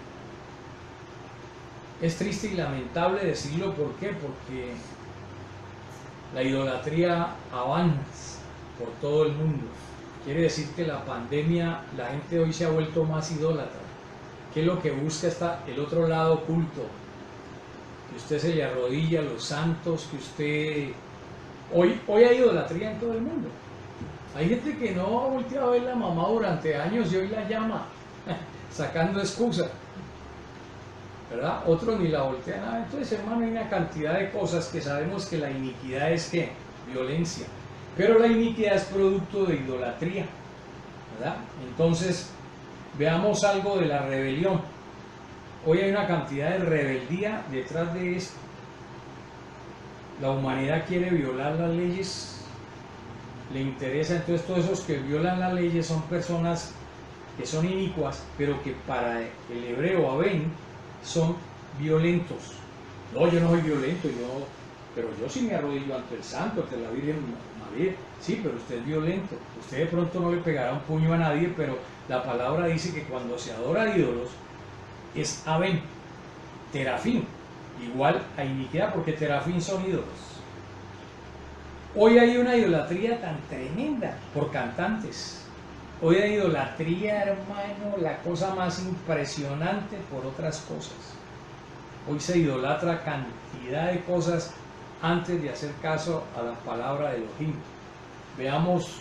Es triste y lamentable decirlo. ¿Por qué? Porque la idolatría avanza por todo el mundo. Quiere decir que la pandemia, la gente hoy se ha vuelto más idólatra. ¿Qué es lo que busca? Está el otro lado oculto. Que usted se le arrodilla a los santos, que usted... Hoy hay idolatría en todo el mundo. Hay gente que no ha volteado a ver a la mamá durante años y hoy la llama, sacando excusas, ¿verdad? Otros ni la voltean a ver. Entonces, hermano, hay una cantidad de cosas que sabemos que la iniquidad es ¿qué? Violencia. Pero la iniquidad es producto de idolatría, ¿verdad? Entonces, veamos algo de la rebelión. Hoy hay una cantidad de rebeldía detrás de esto. La humanidad quiere violar las leyes, le interesa. Entonces todos esos que violan las leyes son personas que son inicuas, pero que para el hebreo Abén son violentos. No, yo no soy violento, pero yo sí me arrodillo ante el santo, ante la Virgen María. Sí, pero usted es violento. Usted de pronto no le pegará un puño a nadie, pero la palabra dice que cuando se adora a ídolos es Abén, Terafín, igual a iniquidad, porque Terafín son ídolos. Hoy hay una idolatría tan tremenda por cantantes. Hoy hay idolatría, hermano, la cosa más impresionante por otras cosas. Hoy se idolatra cantidad de cosas antes de hacer caso a la palabra de Elohim. Veamos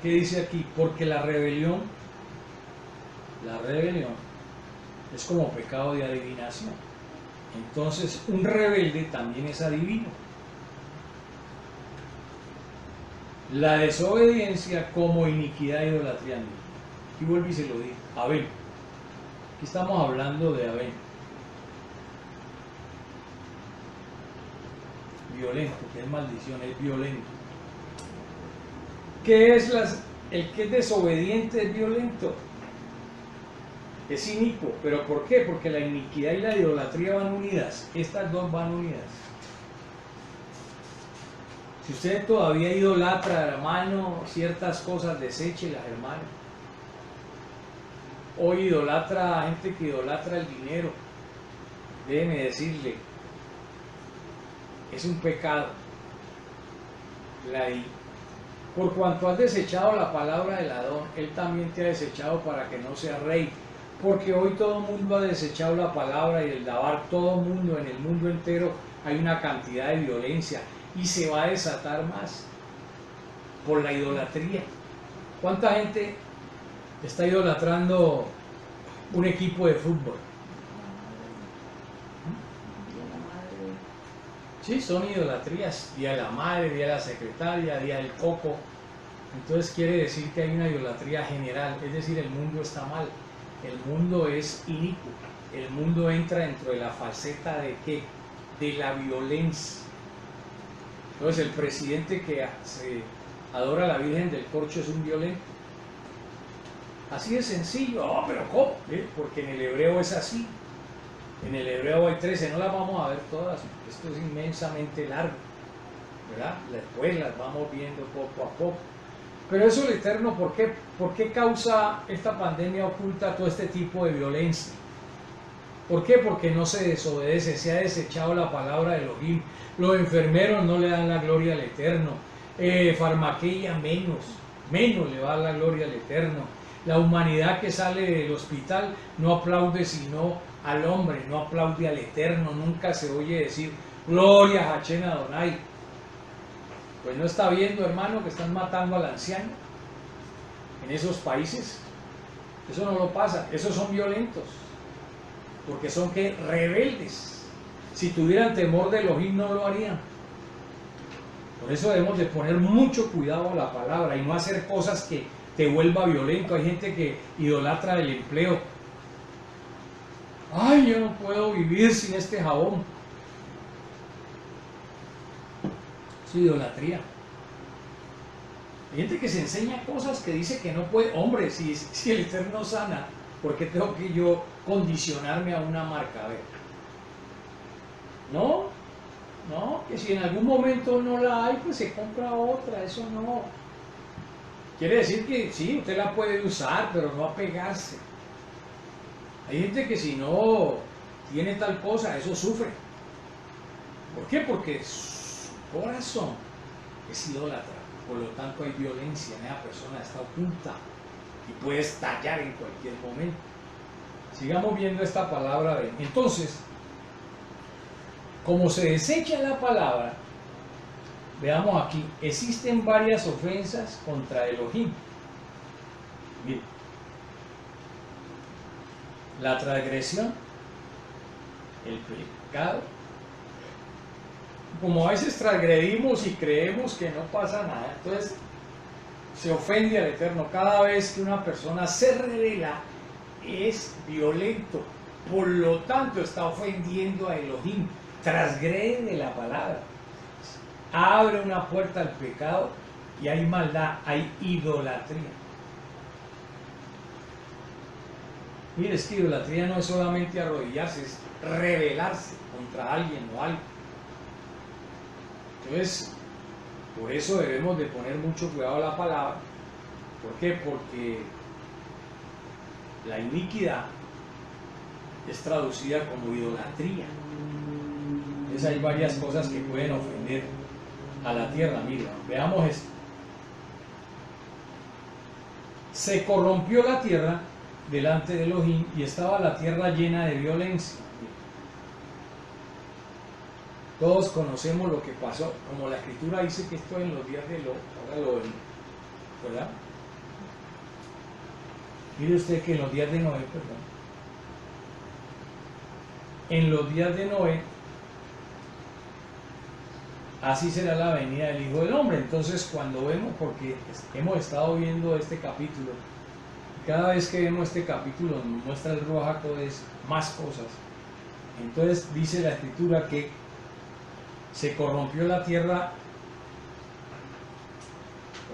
qué dice aquí, porque la rebelión es como pecado de adivinación. Entonces un rebelde también es adivino. La desobediencia como iniquidad e idolatría. Aquí vuelve y se lo digo. Abel. Aquí estamos hablando de Abel. Violento, que es maldición, es violento. ¿Qué es el que es desobediente es violento? Es inicuo. ¿Pero por qué? Porque la iniquidad y la idolatría van unidas. Estas dos van unidas. Si usted todavía idolatra, hermano, ciertas cosas, deséchelas, hermano. Hoy idolatra a gente que idolatra el dinero. Déjeme decirle, es un pecado. Por cuanto has desechado la palabra del Adón, Él también te ha desechado para que no seas rey. Porque hoy todo el mundo ha desechado la palabra y el dabar, todo el mundo, en el mundo entero hay una cantidad de violencia y se va a desatar más por la idolatría. ¿Cuánta gente está idolatrando un equipo de fútbol? Sí, son idolatrías, día de la madre, día de la secretaria, día del coco. Entonces quiere decir que hay una idolatría general, es decir, el mundo está mal, el mundo es inicuo, el mundo entra dentro de la faceta de ¿qué? De la violencia. Entonces el presidente que se adora a la Virgen del Corcho es un violento. Así de sencillo. Oh, pero ¿cómo? Porque en el hebreo es así. En el hebreo hay 13, no las vamos a ver todas, esto es inmensamente largo, ¿verdad? Después las vamos viendo poco a poco. Pero eso el Eterno, ¿por qué causa esta pandemia oculta todo este tipo de violencia? ¿Por qué? Porque no se desobedece, se ha desechado la palabra de Elohim. Los enfermeros no le dan la gloria al Eterno. Farmaqueia menos le va a dar la gloria al Eterno. La humanidad que sale del hospital no aplaude sino al hombre, no aplaude al Eterno. Nunca se oye decir gloria a Hashem Adonai. Pues no está viendo, hermano, que están matando al anciano en esos países. Eso no lo pasa, esos son violentos. Porque son que rebeldes. Si tuvieran temor de Elohim no lo harían. Por eso debemos de poner mucho cuidado a la palabra y no hacer cosas que te vuelva violento. Hay gente que idolatra el empleo. Ay, yo no puedo vivir sin este jabón. Es idolatría. Hay gente que se enseña cosas que dice que no puede. Hombre, si el Eterno sana, ¿por qué tengo que yo condicionarme a una marca? A ver. No, que si en algún momento no la hay, pues se compra otra, eso no. Quiere decir que sí, usted la puede usar, pero no apegarse. Hay gente que si no tiene tal cosa, eso sufre. ¿Por qué? Porque su corazón es idólatra, por lo tanto hay violencia, esa persona está oculta y puede estallar en cualquier momento. Sigamos viendo esta palabra. Entonces, como se desecha la palabra, veamos aquí, existen varias ofensas contra Elohim. Miren, la transgresión, el pecado. Como a veces transgredimos y creemos que no pasa nada, entonces se ofende al Eterno. Cada vez que una persona se revela, es violento, por lo tanto está ofendiendo a Elohim, transgrede la palabra, abre una puerta al pecado y hay maldad, hay idolatría. Mire, es que idolatría no es solamente arrodillarse, es rebelarse contra alguien o algo. Entonces, por eso debemos de poner mucho cuidado a la palabra. ¿Por qué? Porque la iniquidad es traducida como idolatría. Entonces hay varias cosas que pueden ofender a la tierra. Mira, veamos esto. Se corrompió la tierra delante de Elohim y estaba la tierra llena de violencia. Todos conocemos lo que pasó, como la escritura dice que esto en los días de Lot, ahora lo vemos, ¿verdad? Mire usted que en los días de Noé, perdón, en los días de Noé, así será la venida del Hijo del Hombre. Entonces, cuando vemos, porque hemos estado viendo este capítulo, cada vez que vemos este capítulo nos muestra el Ruach HaKodesh más cosas. Entonces dice la escritura que se corrompió la tierra,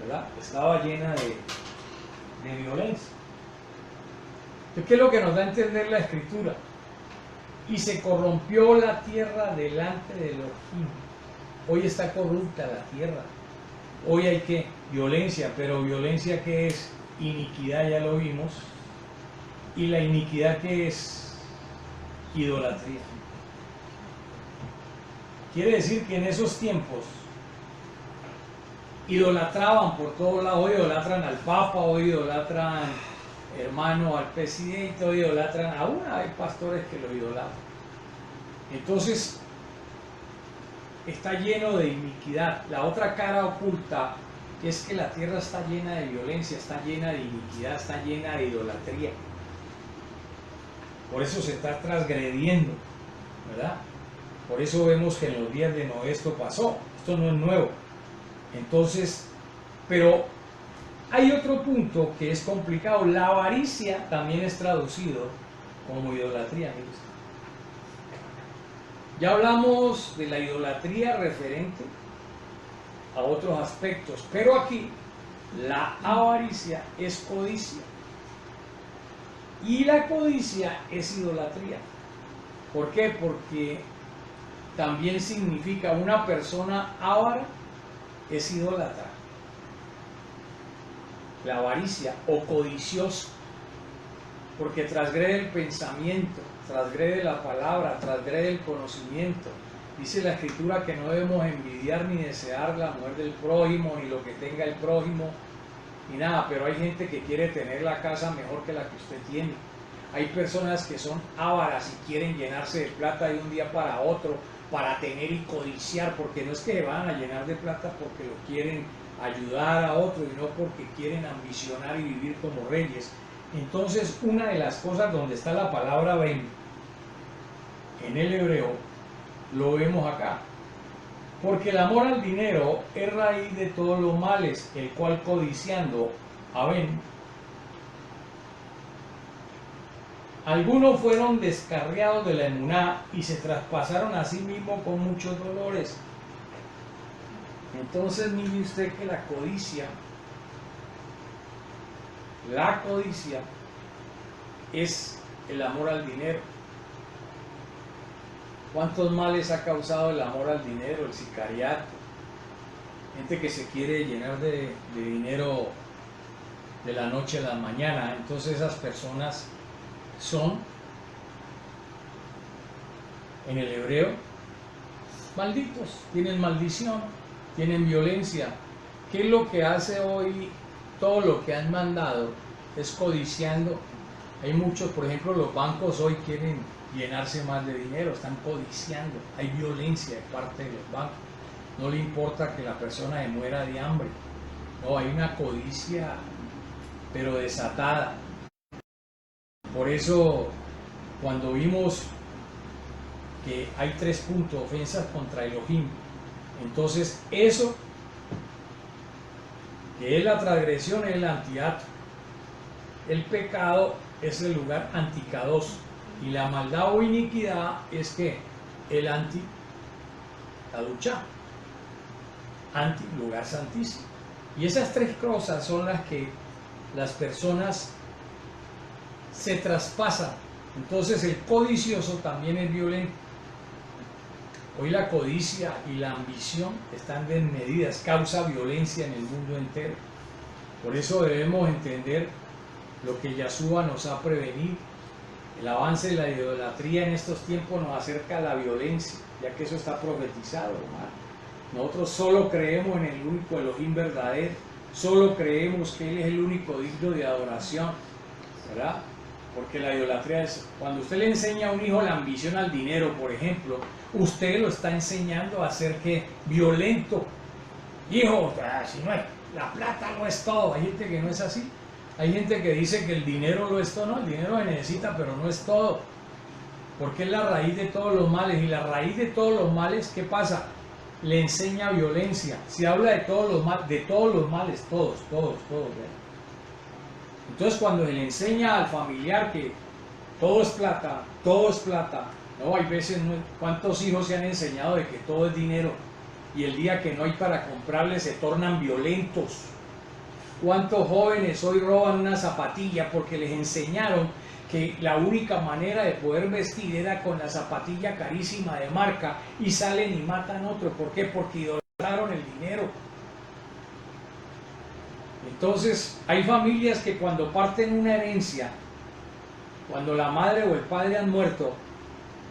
¿verdad? Estaba llena de violencia. Entonces, ¿qué es lo que nos da a entender la escritura? Y se corrompió la tierra delante de Elohim. Hoy está corrupta la tierra. Hoy hay que violencia, pero violencia que es iniquidad, ya lo vimos. Y la iniquidad que es idolatría. Quiere decir que en esos tiempos idolatraban por todos lados. Hoy idolatran al Papa, hoy idolatran, hermano, al presidente, hoy idolatran, aún hay pastores que lo idolatran. Entonces está lleno de iniquidad. La otra cara oculta es que la tierra está llena de violencia, está llena de iniquidad, está llena de idolatría. Por eso se está transgrediendo, ¿verdad? Por eso vemos que en los días de Noé esto pasó. Esto no es nuevo. Entonces, pero hay otro punto que es complicado. La avaricia también es traducido como idolatría. Mire usted. Ya hablamos de la idolatría referente a otros aspectos, pero aquí la avaricia es codicia y la codicia es idolatría. ¿Por qué? Porque también significa una persona avara es idólatra. La avaricia o codicioso, porque transgrede el pensamiento, transgrede la palabra, transgrede el conocimiento. Dice la escritura que no debemos envidiar ni desear la mujer del prójimo, ni lo que tenga el prójimo, ni nada, pero hay gente que quiere tener la casa mejor que la que usted tiene. Hay personas que son ávaras y quieren llenarse de plata de un día para otro, para tener y codiciar, porque no es que se van a llenar de plata porque lo quieren ayudar a otro y no porque quieren ambicionar y vivir como reyes. Entonces, una de las cosas donde está la palabra ben en el hebreo, lo vemos acá. Porque el amor al dinero es raíz de todos los males, el cual codiciando haben. Algunos fueron descarriados de la emuná y se traspasaron a sí mismos con muchos dolores. Entonces mire usted que la codicia es el amor al dinero. ¿Cuántos males ha causado el amor al dinero, el sicariato? Gente que se quiere llenar de dinero de la noche a la mañana. Entonces esas personas son, en el hebreo, malditos, tienen maldición, tienen violencia. ¿Qué es lo que hace hoy? Todo lo que han mandado es codiciando. Hay muchos, por ejemplo, los bancos hoy quieren llenarse más de dinero, están codiciando. Hay violencia de parte de los bancos. No le importa que la persona se muera de hambre. No, hay una codicia, pero desatada. Por eso, cuando vimos que hay 3 puntos, ofensas contra Elohim, entonces eso, que es la transgresión, es el antiato. El pecado es el lugar anticados y la maldad o iniquidad es que el anti, la ducha, anti, lugar santísimo. Y esas 3 cosas son las que las personas se traspasan. Entonces el codicioso también es violento. Hoy la codicia y la ambición están desmedidas, causa violencia en el mundo entero. Por eso debemos entender lo que Yahshua nos ha prevenido. El avance de la idolatría en estos tiempos nos acerca a la violencia, ya que eso está profetizado, hermano. Nosotros solo creemos en el único Elohim verdadero, solo creemos que Él es el único digno de adoración, ¿verdad? porque la idolatría es, cuando usted le enseña a un hijo la ambición al dinero, por ejemplo, usted lo está enseñando a ser que violento. Hijo, si no es, la plata no es todo. Hay gente que no es así. Hay gente que dice que el dinero lo es todo. No, el dinero se necesita, pero no es todo. Porque es la raíz de todos los males. Y la raíz de todos los males, ¿qué pasa? Le enseña violencia. Se habla de todos los males, todos. ¿Verdad? Entonces cuando se le enseña al familiar que todo es plata, no, hay veces, ¿cuántos hijos se han enseñado de que todo es dinero? Y el día que no hay para comprarle se tornan violentos. ¿Cuántos jóvenes hoy roban una zapatilla porque les enseñaron que la única manera de poder vestir era con la zapatilla carísima de marca y salen y matan a otro? ¿Por qué? Porque idolatraron el dinero. Entonces hay familias que cuando parten una herencia, cuando la madre o el padre han muerto,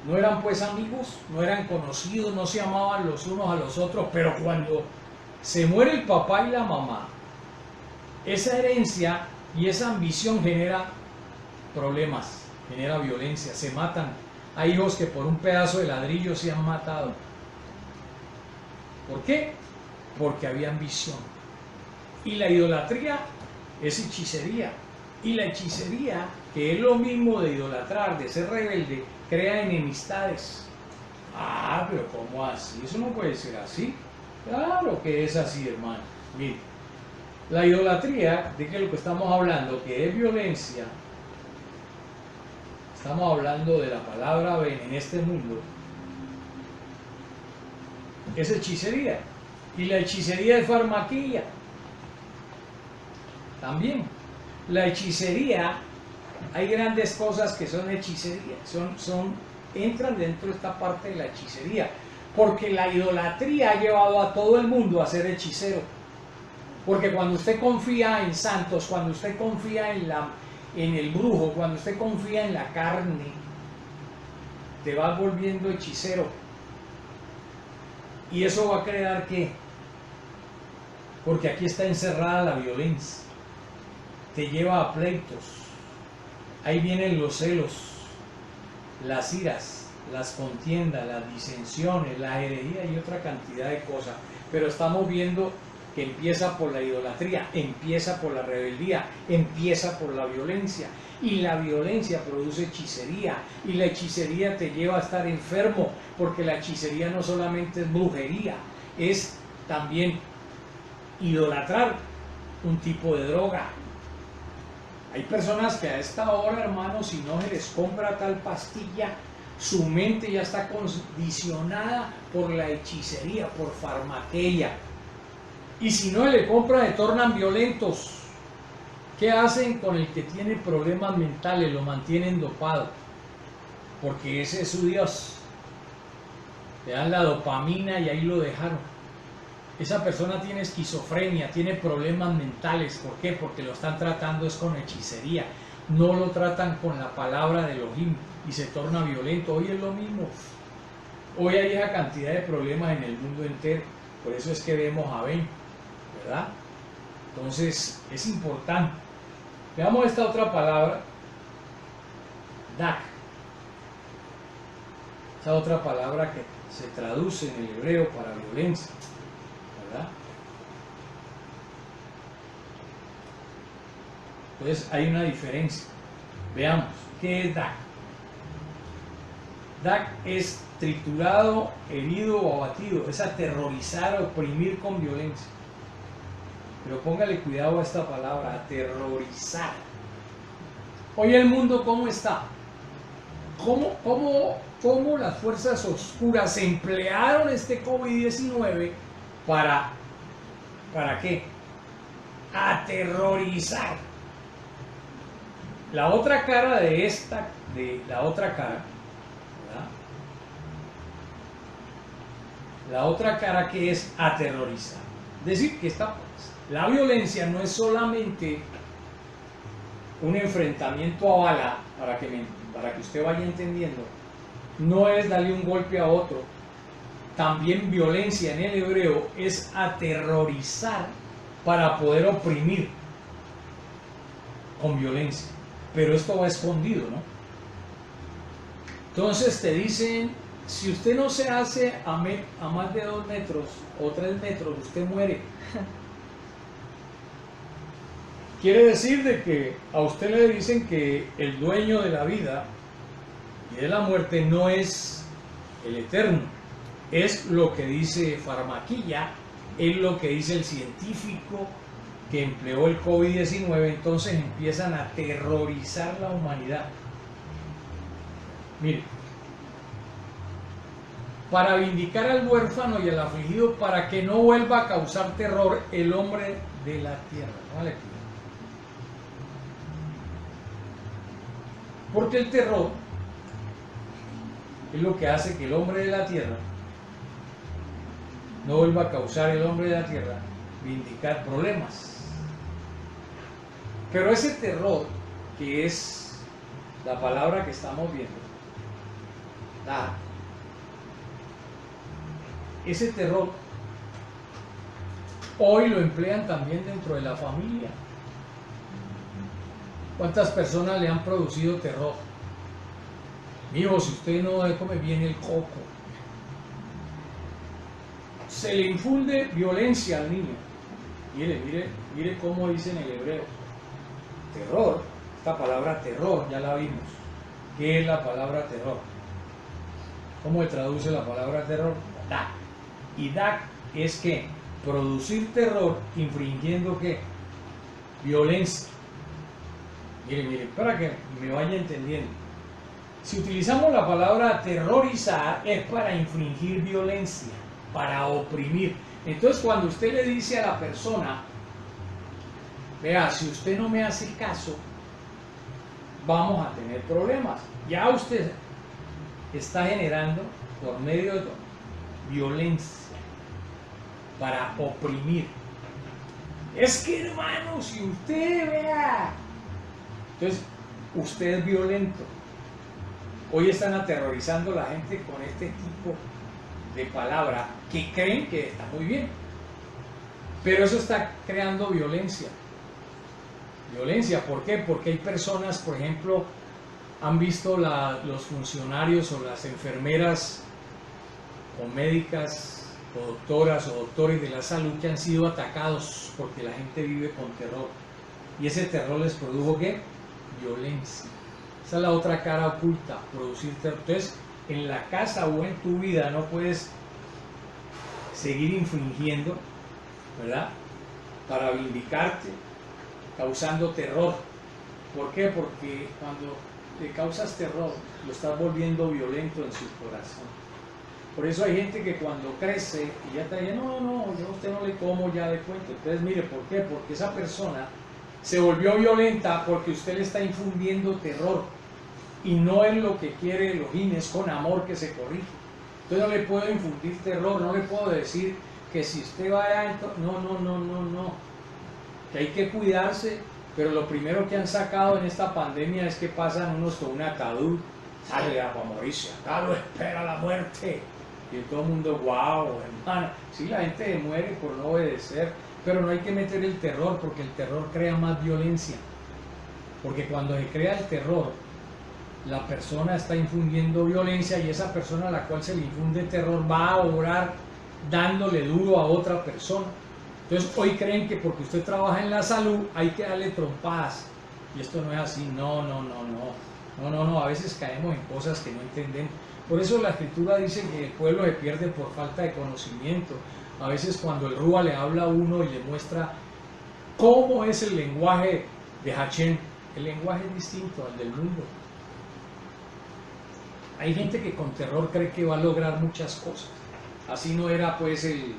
no eran pues amigos, no eran conocidos, no se amaban los unos a los otros, pero cuando se muere el papá y la mamá, esa herencia y esa ambición genera problemas, genera violencia, se matan. Hay hijos que por un pedazo de ladrillo se han matado. ¿Por qué? Porque había ambición. Y la idolatría es hechicería. Y la hechicería, que es lo mismo de idolatrar, de ser rebelde, crea enemistades. Ah, pero ¿cómo así? Eso no puede ser así. Claro que es así, hermano. Mire, la idolatría, ¿de qué es lo que estamos hablando? Que es violencia. Estamos hablando de la palabra ven en este mundo. Es hechicería. Y la hechicería es farmaquilla. También. La hechicería, hay grandes cosas que son hechicería, entran dentro de esta parte de la hechicería, porque la idolatría ha llevado a todo el mundo a ser hechicero. Porque cuando usted confía en santos, cuando usted confía en el brujo, cuando usted confía en la carne, te vas volviendo hechicero. Y eso va a crear ¿qué? Porque aquí está encerrada la violencia. Te lleva a pleitos. Ahí vienen los celos, las iras, las contiendas, las disensiones, la herejía y otra cantidad de cosas. Pero estamos viendo que empieza por la idolatría, empieza por la rebeldía, empieza por la violencia. Y la violencia produce hechicería. Y la hechicería te lleva a estar enfermo, porque la hechicería no solamente es brujería, es también idolatrar un tipo de droga. Hay personas que a esta hora, hermanos, si no se les compra tal pastilla, su mente ya está condicionada por la hechicería, por farmaqueia. Y si no le compra, se tornan violentos. ¿Qué hacen con el que tiene problemas mentales? Lo mantienen dopado, porque ese es su Dios. Le dan la dopamina y ahí lo dejaron. Esa persona tiene esquizofrenia, tiene problemas mentales. ¿Por qué? Porque lo están tratando es con hechicería. No lo tratan con la palabra de Elohim y se torna violento. Hoy es lo mismo. Hoy hay esa cantidad de problemas en el mundo entero. Por eso es que vemos a Ben, ¿verdad? Entonces es importante. Veamos esta otra palabra, dak. Esa otra palabra que se traduce en el hebreo para violencia, ¿verdad? Entonces hay una diferencia. Veamos, ¿qué es dak? Dak es triturado, herido o abatido, es aterrorizar, oprimir con violencia. Pero póngale cuidado a esta palabra, aterrorizar. Hoy el mundo, ¿cómo está? ¿Cómo las fuerzas oscuras emplearon este COVID-19 ¿para qué? Aterrorizar. La otra cara de la otra cara, ¿verdad? La otra cara que es aterrorizar. Es decir, que la violencia no es solamente un enfrentamiento a bala, para que usted vaya entendiendo, no es darle un golpe a otro. También violencia en el hebreo es aterrorizar para poder oprimir con violencia. pero esto va escondido, ¿no? Entonces te dicen, si usted no se hace a más de 2 metros o 3 metros, usted muere. Quiere decir de que a usted le dicen que el dueño de la vida y de la muerte no es el eterno, es lo que dice Farmaquilla, es lo que dice el científico que empleó el COVID-19. Entonces empiezan a aterrorizar la humanidad. Mire, para vindicar al huérfano y al afligido, para que no vuelva a causar terror el hombre de la tierra. ¿Vale? Porque el terror es lo que hace que el hombre de la tierra no vuelva a causar, el hombre de la tierra, vindicar problemas. Pero ese terror, que es la palabra que estamos viendo, ese terror hoy lo emplean también dentro de la familia. ¿Cuántas personas le han producido terror? Mijo, si usted no come bien el coco. Se le infunde violencia al niño. Mire cómo dice en el hebreo. Terror, esta palabra terror ya la vimos. ¿Qué es la palabra terror? ¿Cómo se traduce la palabra terror? Dak. Y dak es que producir terror infringiendo ¿qué? Violencia. Mire, para que me vaya entendiendo. Si utilizamos la palabra aterrorizar es para infringir violencia, para oprimir. Entonces cuando usted le dice a la persona, vea, si usted no me hace caso, vamos a tener problemas. Ya usted está generando por medio de violencia para oprimir. Es que hermano, si usted vea, entonces usted es violento. Hoy están aterrorizando a la gente con este tipo de palabra que creen que está muy bien, pero eso está creando violencia. ¿Por qué? Porque hay personas, por ejemplo, han visto los funcionarios o las enfermeras o médicas o doctoras o doctores de la salud que han sido atacados porque la gente vive con terror, y ese terror les produjo ¿qué? Violencia. Esa es la otra cara oculta, producir terror. Entonces, en la casa o en tu vida no puedes seguir infringiendo, ¿verdad? Para vindicarte, causando terror. ¿Por qué? Porque cuando le causas terror, lo estás volviendo violento en su corazón. Por eso hay gente que cuando crece y ya te dice, no, yo a usted no le como ya de cuento. Entonces, mire, ¿por qué? Porque esa persona se volvió violenta porque usted le está infundiendo terror. Y no es lo que quiere Elohim, es con amor que se corrige. Entonces no le puedo infundir terror, no le puedo decir que si usted va allá, no. Que hay que cuidarse, pero lo primero que han sacado en esta pandemia es que pasan unos con un ataúd, sale a morirse, acá lo espera la muerte. Y todo el mundo, wow, hermano. Sí, la gente muere por no obedecer, pero no hay que meter el terror, porque el terror crea más violencia. Porque cuando se crea el terror, la persona está infundiendo violencia, y esa persona a la cual se le infunde terror va a obrar dándole duro a otra persona. Entonces hoy creen que porque usted trabaja en la salud hay que darle trompadas, y esto no es así. No, a veces caemos en cosas que no entendemos. Por eso la escritura dice que el pueblo se pierde por falta de conocimiento. A veces cuando el Rúa le habla a uno y le muestra cómo es el lenguaje de Hachem, el lenguaje es distinto al del mundo. Hay gente que con terror cree que va a lograr muchas cosas. Así no era pues el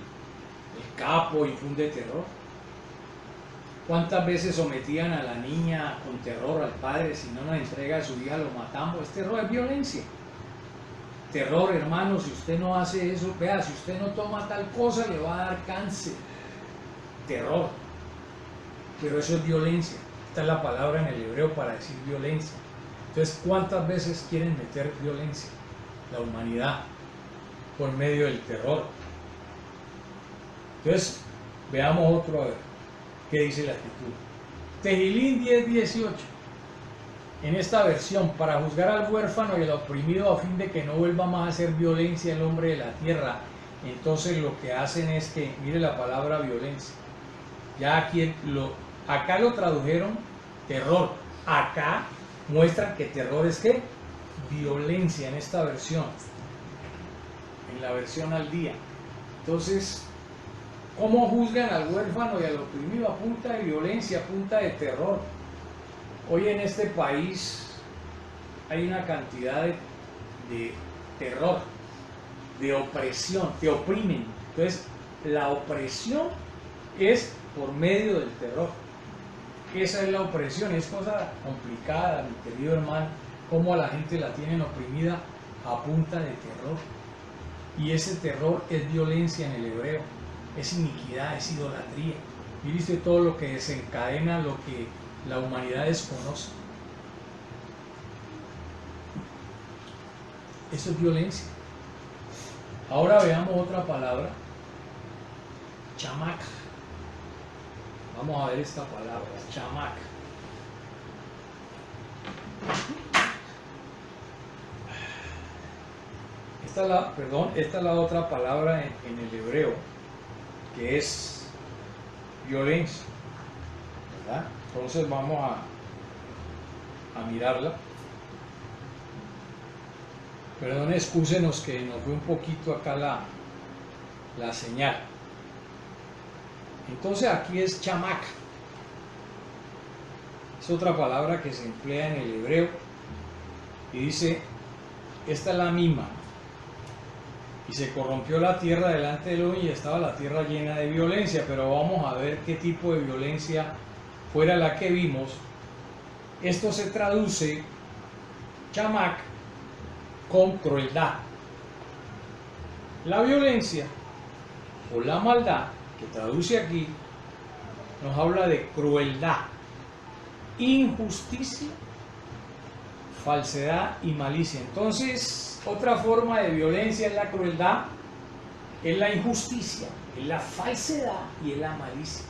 capo infunde terror. ¿Cuántas veces sometían a la niña con terror al padre? Si no nos entrega a su hija lo matamos. Es terror, es violencia. Terror, hermano, si usted no hace eso, vea, si usted no toma tal cosa le va a dar cáncer. Terror. Pero eso es violencia. Esta es la palabra en el hebreo para decir violencia. Entonces, ¿cuántas veces quieren meter violencia? La humanidad, por medio del terror. Entonces, veamos otro, a ver, ¿qué dice la escritura? Tehilín 10:18. en esta versión, para juzgar al huérfano y al oprimido a fin de que no vuelva más a hacer violencia el hombre de la tierra. Entonces lo que hacen es que, mire la palabra violencia, ya aquí acá lo tradujeron terror, acá muestran que terror es ¿qué? Violencia en esta versión, en la versión al día. Entonces, ¿cómo juzgan al huérfano y al oprimido? A punta de violencia, a punta de terror. Hoy en este país hay una cantidad de terror, de opresión, te oprimen. Entonces, la opresión es por medio del terror. Esa es la opresión, es cosa complicada, mi querido hermano, cómo a la gente la tienen oprimida a punta de terror. Y ese terror es violencia en el hebreo, es iniquidad, es idolatría. Mire usted todo lo que desencadena lo que la humanidad desconoce. Eso es violencia. Ahora veamos otra palabra, chamac. Vamos a ver esta palabra, chamac. Esta es la otra palabra en el hebreo, que es violencia, ¿verdad? Entonces vamos a mirarla. Perdón, excúsenos que nos fue un poquito acá la señal. Entonces aquí es chamac. Es otra palabra que se emplea en el hebreo y dice, esta es la misma. Y se corrompió la tierra delante de Elohim y estaba la tierra llena de violencia. Pero vamos a ver qué tipo de violencia fuera la que vimos. Esto se traduce, chamac, con crueldad. La violencia o la maldad, que traduce aquí, nos habla de crueldad, injusticia, falsedad y malicia. Entonces, otra forma de violencia es la crueldad, es la injusticia, es la falsedad y es la malicia.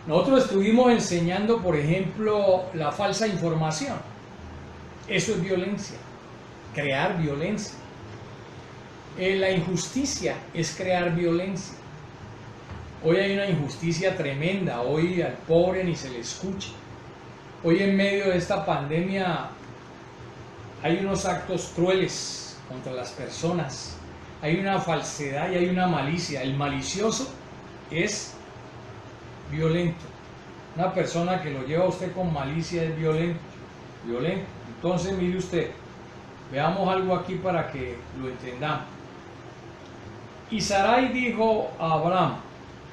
Nosotros estuvimos enseñando, por ejemplo, la falsa información. Eso es violencia, crear violencia. La injusticia es crear violencia. Hoy hay una injusticia tremenda, hoy al pobre ni se le escucha. Hoy en medio de esta pandemia hay unos actos crueles contra las personas, hay una falsedad y hay una malicia. El malicioso es violento. Una persona que lo lleva a usted con malicia es violento. Entonces mire usted, veamos algo aquí para que lo entendamos. Y Sarai dijo a Abraham,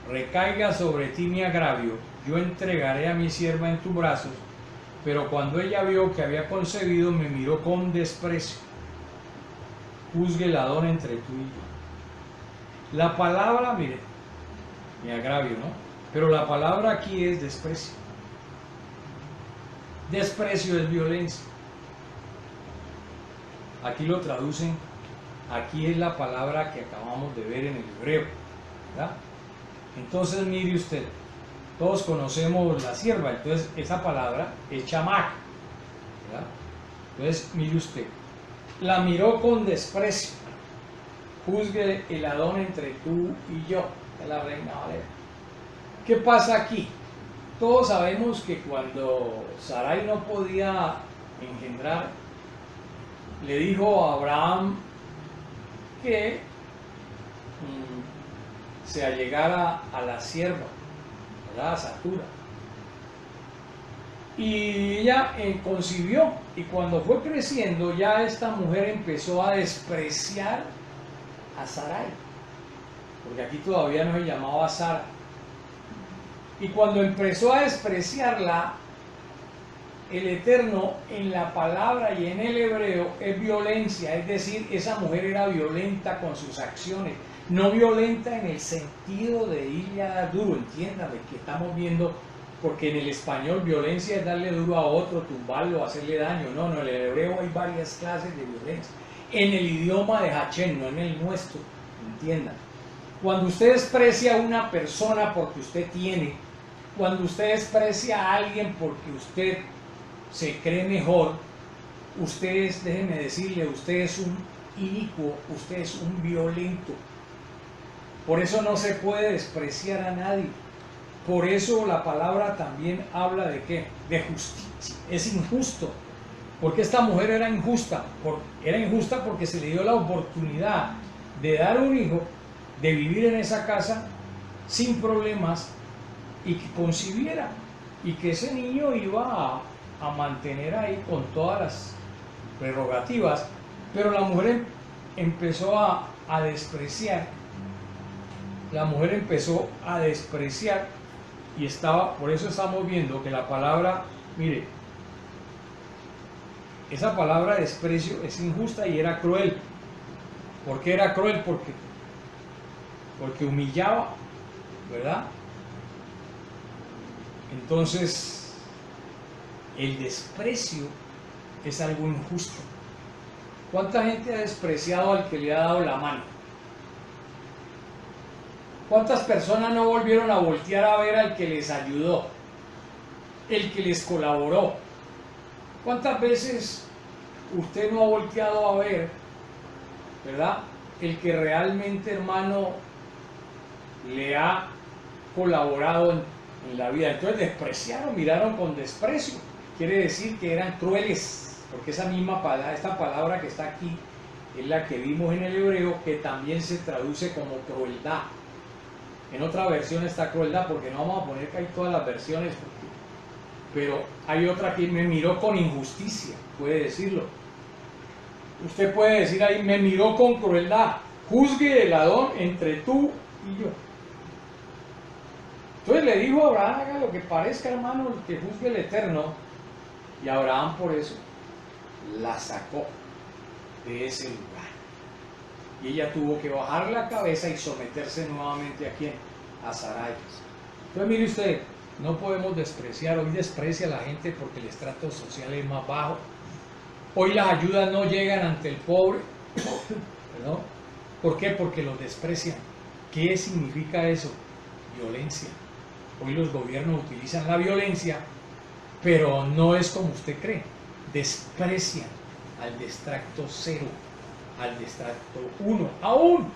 recaiga sobre ti mi agravio, yo entregaré a mi sierva en tus brazos. Pero cuando ella vio que había concebido, me miró con desprecio. Juzgue el Adón entre tú y yo. La palabra, mire, mi agravio, ¿no? Pero la palabra aquí es desprecio. Desprecio es violencia. Aquí lo traducen, aquí es la palabra que acabamos de ver en el hebreo, ¿verdad? Entonces mire usted, todos conocemos la sierva, entonces esa palabra es chamac, ¿verdad? Entonces mire usted, la miró con desprecio. Juzgue el Adón entre tú y yo, de la Reina Valera. ¿Qué pasa aquí? Todos sabemos que cuando Sarai no podía engendrar, le dijo a Abraham que se allegara a la sierva, ¿verdad? A Satura. Y ella concibió, y cuando fue creciendo ya esta mujer empezó a despreciar a Sarai, porque aquí todavía no se llamaba Sara. Y cuando empezó a despreciarla, el Eterno en la palabra y en el hebreo es violencia, es decir, esa mujer era violenta con sus acciones, no violenta en el sentido de irle a dar duro, entiéndame que estamos viendo, porque en el español violencia es darle duro a otro, tumbarlo, hacerle daño. No, en el hebreo hay varias clases de violencia, en el idioma de Hachén, no en el nuestro, entiendan. Cuando usted desprecia a una persona porque usted tiene, cuando usted desprecia a alguien porque usted se cree mejor, usted es, déjeme decirle, usted es un inicuo, usted es un violento. Por eso no se puede despreciar a nadie. Por eso la palabra también habla de ¿qué? De justicia. Es injusto. Porque esta mujer era injusta. Era injusta porque se le dio la oportunidad de dar un hijo, de vivir en esa casa sin problemas y que concibiera. Y que ese niño iba a mantener ahí con todas las prerrogativas. Pero la mujer empezó a despreciar. La mujer empezó a despreciar y por eso estamos viendo que la palabra, mire, esa palabra desprecio es injusta y era cruel. ¿Por qué era cruel? Porque humillaba, ¿verdad? Entonces, el desprecio es algo injusto. ¿Cuánta gente ha despreciado al que le ha dado la mano? ¿Cuántas personas no volvieron a voltear a ver al que les ayudó? El que les colaboró. ¿Cuántas veces usted no ha volteado a ver, ¿verdad? El que realmente, hermano, le ha colaborado en la vida. Entonces despreciaron, miraron con desprecio. Quiere decir que eran crueles, porque esa misma palabra, esta palabra que está aquí, es la que vimos en el hebreo, que también se traduce como crueldad. En otra versión está crueldad, porque no vamos a poner que hay todas las versiones, pero hay otra que me miró con injusticia, puede decirlo. Usted puede decir ahí, me miró con crueldad, juzgue el Adón entre tú y yo. Entonces le dijo a Abraham, haga lo que parezca, hermano, que juzgue el Eterno. Y Abraham por eso la sacó de ese lugar. Y ella tuvo que bajar la cabeza y someterse nuevamente a ¿quién? A Sarai. Entonces mire usted, no podemos despreciar, hoy desprecia a la gente porque el estrato social es más bajo. Hoy las ayudas no llegan ante el pobre. ¿Perdón? ¿Por qué? Porque los desprecian. ¿Qué significa eso? Violencia. Hoy los gobiernos utilizan la violencia, pero no es como usted cree. Desprecian al de extracto 0, al de extracto 1. Aún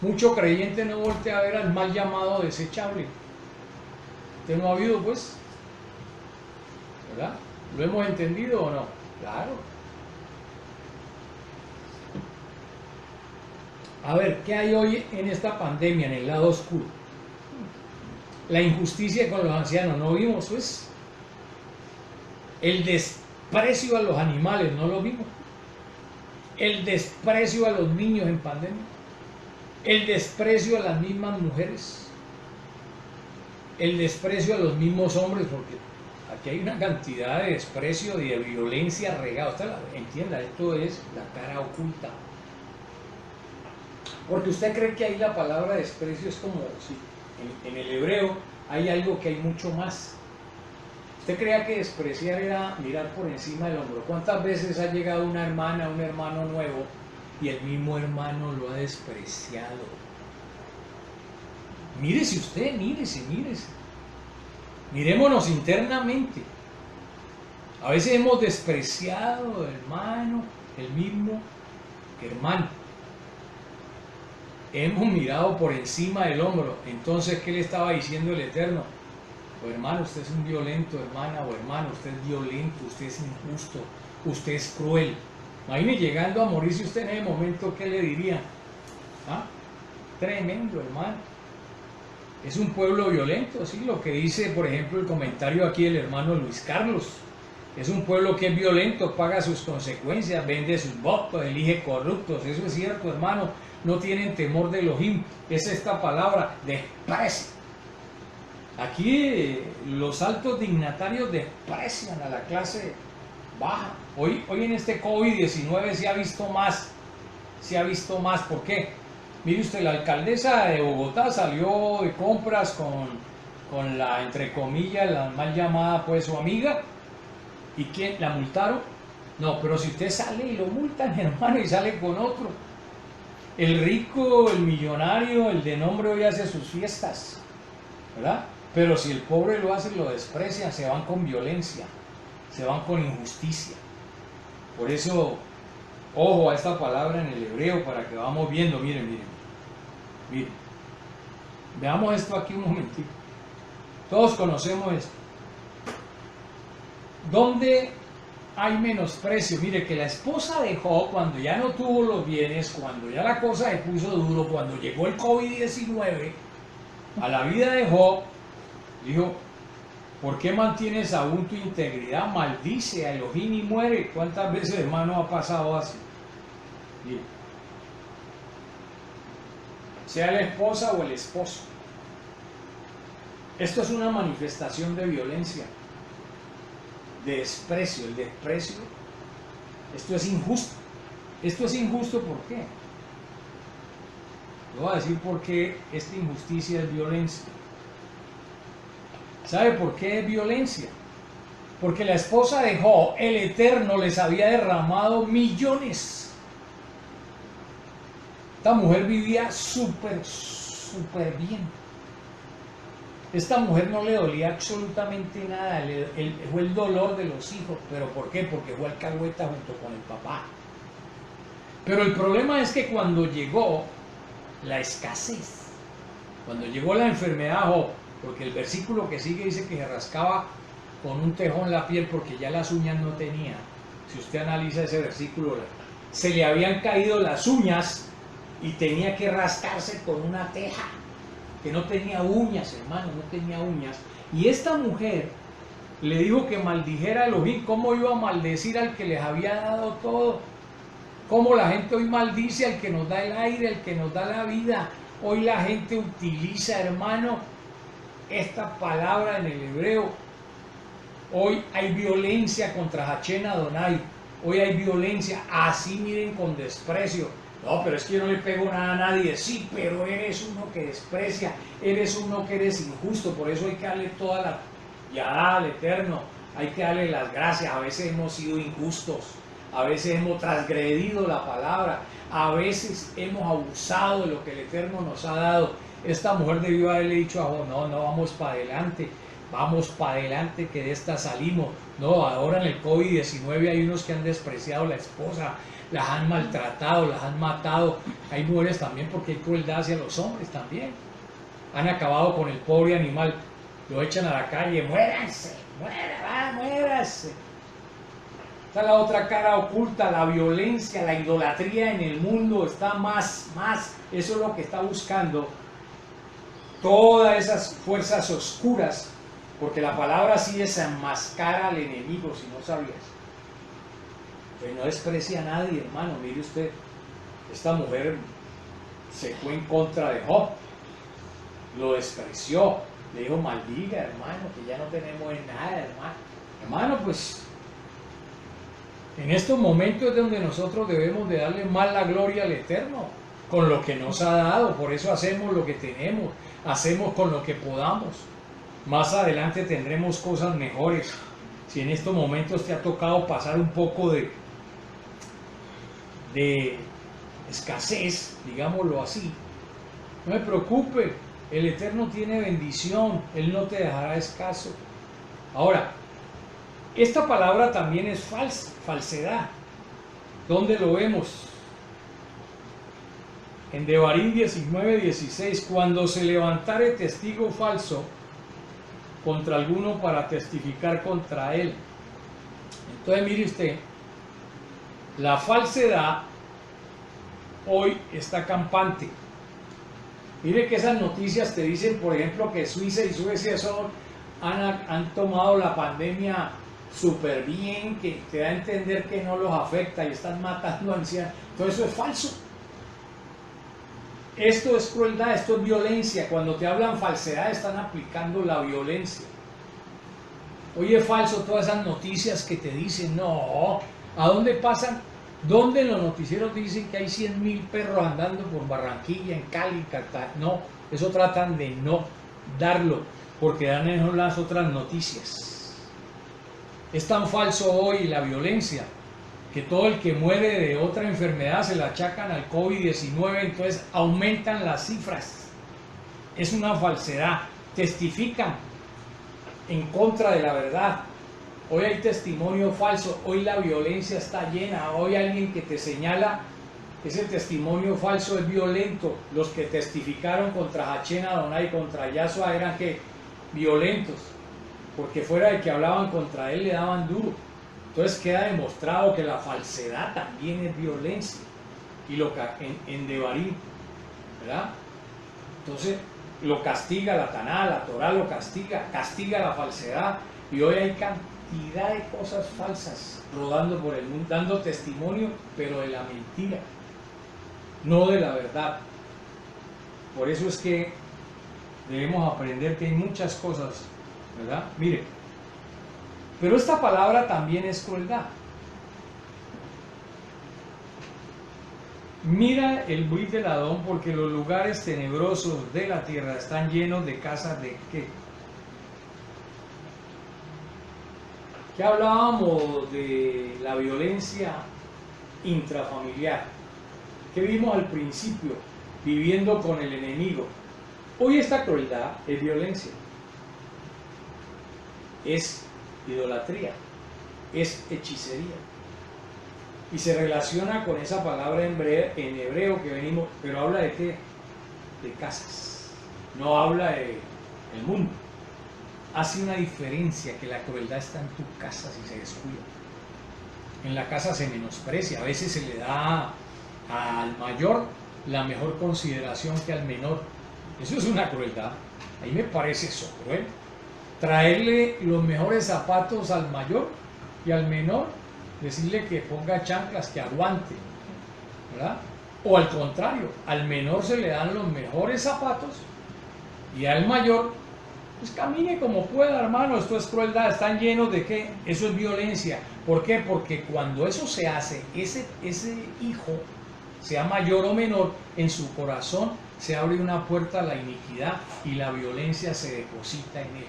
mucho creyente no voltea a ver al mal llamado desechable. ¿Usted no ha habido, pues? ¿Verdad? ¿Lo hemos entendido o no? Claro. A ver, ¿qué hay hoy en esta pandemia, en el lado oscuro? La injusticia con los ancianos, ¿no vimos, pues? El desprecio a los animales, ¿no lo vimos? El desprecio a los niños en pandemia. El desprecio a las mismas mujeres. El desprecio a los mismos hombres, porque aquí hay una cantidad de desprecio y de violencia regada. Usted entienda, esto es la cara oculta. Porque usted cree que ahí la palabra desprecio es como si en el hebreo hay algo que hay mucho más. Usted creía que despreciar era mirar por encima del hombro. ¿Cuántas veces ha llegado una hermana, un hermano nuevo y el mismo hermano lo ha despreciado? Mírese usted, mírese. Mirémonos internamente. A veces hemos despreciado, hermano, el mismo hermano. Hemos mirado por encima del hombro. Entonces, ¿qué le estaba diciendo el Eterno? Oh, hermano, usted es un violento, hermana o hermano, usted es violento, usted es injusto, usted es cruel. Imagine llegando a morirse usted en ese momento, ¿qué le diría? ¿Ah? Tremendo, hermano. Es un pueblo violento, sí, lo que dice, por ejemplo, el comentario aquí del hermano Luis Carlos. Es un pueblo que es violento, paga sus consecuencias, vende sus votos, elige corruptos. Eso es cierto, hermano. No tienen temor de Elohim. Es esta palabra, desprecio. Aquí los altos dignatarios desprecian a la clase baja. Hoy en este COVID-19 se ha visto más. ¿Por qué? Mire usted, la alcaldesa de Bogotá salió de compras con la, entre comillas, la mal llamada pues su amiga. ¿Y quién? ¿La multaron? No, pero si usted sale y lo multan, hermano, y sale con otro. El rico, el millonario, el de nombre hoy hace sus fiestas, ¿verdad? Pero si el pobre lo hace, lo desprecia, se van con violencia. se van con injusticia. Por eso, ojo a esta palabra en el hebreo para que vamos viendo. Miren. Veamos esto aquí un momentito. Todos conocemos esto. ¿Dónde hay menosprecio? Mire, que la esposa de Job, cuando ya no tuvo los bienes, cuando ya la cosa se puso duro, cuando llegó el COVID-19 a la vida de Job, dijo: ¿por qué mantienes aún tu integridad? Maldice a Elohim y muere. ¿Cuántas veces, hermano, ha pasado así? Mire. Sea la esposa o el esposo. Esto es una manifestación de violencia, de desprecio. El desprecio, esto es injusto. Esto es injusto, ¿por qué? Le voy a decir por qué esta injusticia es violencia. ¿Sabe por qué es violencia? Porque la esposa de Job, el Eterno, les había derramado millones. Esta mujer vivía súper bien. Esta mujer no le dolía absolutamente nada, fue el dolor de los hijos. ¿Pero por qué? Porque fue alcahueta junto con el papá. Pero el problema es que cuando llegó la escasez, cuando llegó la enfermedad, porque el versículo que sigue dice que se rascaba con un tejón la piel porque ya las uñas no tenía. Si usted analiza ese versículo, se le habían caído las uñas y tenía que rascarse con una teja, que no tenía uñas, hermano, no tenía uñas. Y esta mujer le dijo que maldijera a Elohim. ¿Cómo iba a maldecir al que les había dado todo? ¿Cómo la gente hoy maldice al que nos da el aire, al que nos da la vida? Hoy la gente utiliza, hermano, esta palabra en el hebreo. Hoy hay violencia contra Hachén Adonai. Hoy hay violencia, así miren, con desprecio. No, pero es que yo no le pego nada a nadie. Sí, pero eres uno que desprecia, eres uno que eres injusto. Por eso hay que darle toda la yadá al Eterno, hay que darle las gracias. A veces hemos sido injustos, a veces hemos transgredido la palabra, a veces hemos abusado de lo que el Eterno nos ha dado. Esta mujer debió haberle dicho a Job: no, vamos para adelante, que de esta salimos. No, ahora en el COVID-19 hay unos que han despreciado a la esposa, las han maltratado, las han matado. Hay mujeres también, porque hay crueldad hacia los hombres también. Han acabado con el pobre animal, lo echan a la calle: muéranse, muérase. Está la otra cara oculta, la violencia, la idolatría en el mundo está más. Eso es lo que está buscando todas esas fuerzas oscuras, porque la palabra sí desenmascara al enemigo, si no sabías. Pues no desprecia a nadie, hermano. Mire usted, esta mujer se fue en contra de Job, lo despreció, le dijo: maldiga, hermano, que ya no tenemos nada, hermano. Hermano, pues en estos momentos es donde nosotros debemos de darle más la gloria al Eterno, con lo que nos ha dado. Por eso hacemos lo que tenemos, hacemos con lo que podamos. Más adelante tendremos cosas mejores. Si en estos momentos te ha tocado pasar un poco de escasez, digámoslo así, no me preocupe, el Eterno tiene bendición, Él no te dejará escaso. Ahora, esta palabra también es falsedad. ¿Dónde lo vemos? En Devarim 19:16: cuando se levantare testigo falso contra alguno para testificar contra él. Entonces mire usted, la falsedad hoy está campante. Mire que esas noticias te dicen, por ejemplo, que Suiza y Suecia han tomado la pandemia súper bien, que te da a entender que no los afecta y están matando ancianos. Todo eso es falso. Esto es crueldad, esto es violencia. Cuando te hablan falsedad, están aplicando la violencia. Hoy es falso todas esas noticias que te dicen. No, ¿a dónde pasan? ¿Dónde en los noticieros dicen que hay 100.000 perros andando por Barranquilla, en Cali, Cartagena? No, eso tratan de no darlo, porque dan en las otras noticias. Es tan falso hoy la violencia, que todo el que muere de otra enfermedad se la achacan al COVID-19, entonces aumentan las cifras. Es una falsedad, testifican en contra de la verdad. hoy hay testimonio falso, hoy la violencia está llena, hoy alguien que te señala, ese testimonio falso es violento. Los que testificaron contra Hachén Adonai y contra Yahshua eran que violentos, porque fuera de que hablaban contra él le daban duro. Entonces queda demostrado que la falsedad también es violencia, y lo en Devarim, ¿verdad? Entonces lo castiga la Taná, la Torá lo castiga la falsedad, y hoy hay cantidad de cosas falsas rodando por el mundo, dando testimonio, pero de la mentira, no de la verdad. Por eso es que debemos aprender que hay muchas cosas, ¿verdad? Mire, pero esta palabra también es crueldad. Mira el Brit del Adón, porque los lugares tenebrosos de la tierra están llenos de casas de ¿qué? ¿Qué hablábamos de la violencia intrafamiliar? ¿Qué vimos al principio? Viviendo con el enemigo. Hoy esta crueldad es violencia, es idolatría, es hechicería. Y se relaciona con esa palabra en hebreo que venimos, pero habla de qué? De casas, no habla de el mundo. Hace una diferencia que la crueldad está en tu casa si se descuida. En la casa se menosprecia, a veces se le da al mayor la mejor consideración que al menor. Eso es una crueldad. Ahí me parece eso cruel. Traerle los mejores zapatos al mayor y al menor decirle que ponga chanclas, que aguante, ¿verdad? O al contrario, al menor se le dan los mejores zapatos y al mayor, pues camine como pueda, hermano. Esto es crueldad. Están llenos de ¿qué? Eso es violencia. ¿Por qué? Porque cuando eso se hace, ese hijo, sea mayor o menor, en su corazón se abre una puerta a la iniquidad y la violencia se deposita en él.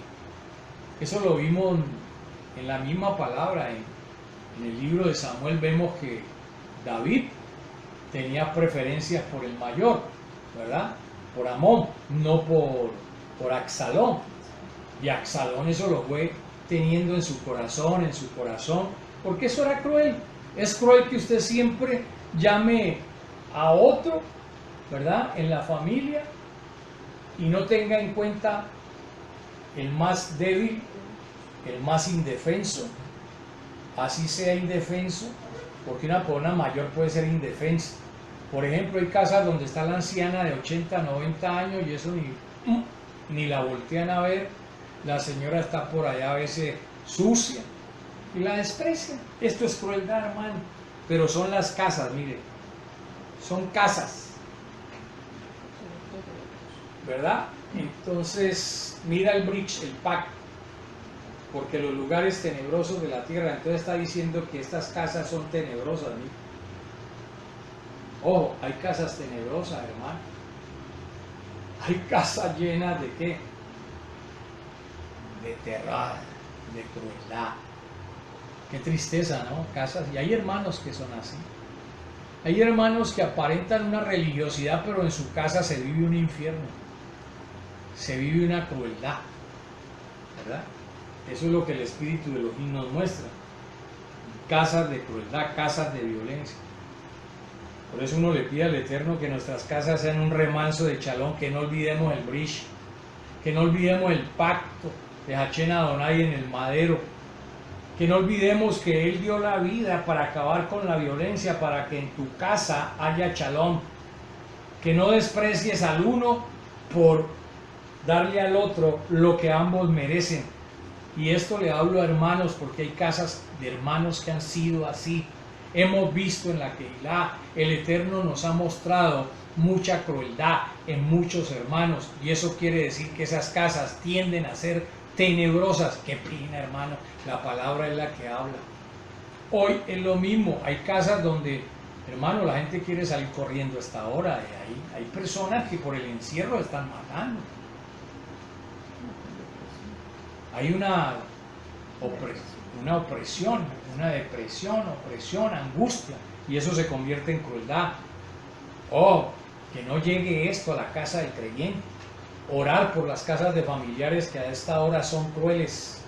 Eso lo vimos en la misma palabra. En el libro de Samuel vemos que David tenía preferencias por el mayor, ¿verdad? Por Amón, no por Absalón. Y Absalón eso lo fue teniendo en su corazón, porque eso era cruel. Es cruel que usted siempre llame a otro, ¿verdad? En la familia y no tenga en cuenta el más débil, el más indefenso. Así sea indefenso, porque una persona mayor puede ser indefensa. Por ejemplo, hay casas donde está la anciana de 80, 90 años y eso ni la voltean a ver. La señora está por allá a veces sucia y la desprecian. Esto es crueldad, hermano. Pero son las casas, mire, son casas, ¿verdad? Entonces, mira el bridge, el pacto. Porque los lugares tenebrosos de la tierra, entonces está diciendo que estas casas son tenebrosas, ¿sí? Ojo, hay casas tenebrosas, hermano. Hay casas llenas de ¿qué? De terror, de crueldad. Qué tristeza, ¿no? Casas, y hay hermanos que son así. Hay hermanos que aparentan una religiosidad, pero en su casa se vive un infierno. Se vive una crueldad, ¿verdad? Eso es lo que el espíritu de Elohim nos muestra. Casas de crueldad, casas de violencia. Por eso uno le pide al Eterno que nuestras casas sean un remanso de Shalom, que no olvidemos el bridge, que no olvidemos el pacto de Hachén Adonai en el madero, que no olvidemos que Él dio la vida para acabar con la violencia, para que en tu casa haya Shalom, que no desprecies al uno por darle al otro lo que ambos merecen. Y esto le hablo a hermanos porque hay casas de hermanos que han sido así. Hemos visto en la Keilah, el Eterno nos ha mostrado mucha crueldad en muchos hermanos, y eso quiere decir que esas casas tienden a ser tenebrosas. Qué pena, hermano, la palabra es la que habla. Hoy es lo mismo, hay casas donde, hermano, la gente quiere salir corriendo a esta hora de ahí. Hay personas que por el encierro están matando. Hay una opresión, una depresión, opresión, angustia, y eso se convierte en crueldad. Oh, que no llegue esto a la casa del creyente. Orar por las casas de familiares que a esta hora son crueles.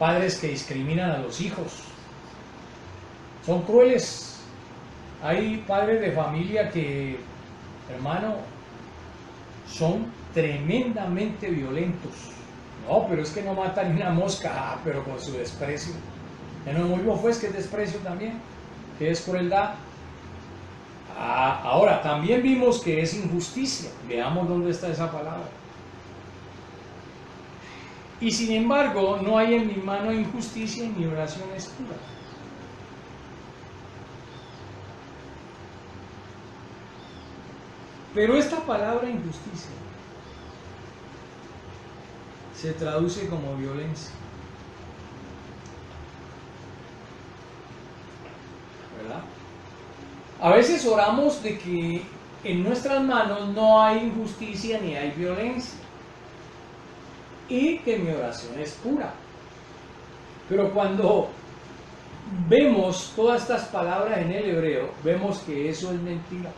padres que discriminan a los hijos. Son crueles. Hay padres de familia que, hermano, son tremendamente violentos. No, pero es que no matan ni una mosca, pero con su desprecio. En lo mismo fue, es que es desprecio también, que es crueldad. Ahora, también vimos que es injusticia. Veamos dónde está esa palabra. Y sin embargo, no hay en mi mano injusticia y mi oración es pura. Pero esta palabra injusticia se traduce como violencia. ¿Verdad? A veces oramos de que en nuestras manos no hay injusticia ni hay violencia. Y que mi oración es pura. Pero cuando vemos todas estas palabras en el hebreo, vemos que eso es mentira.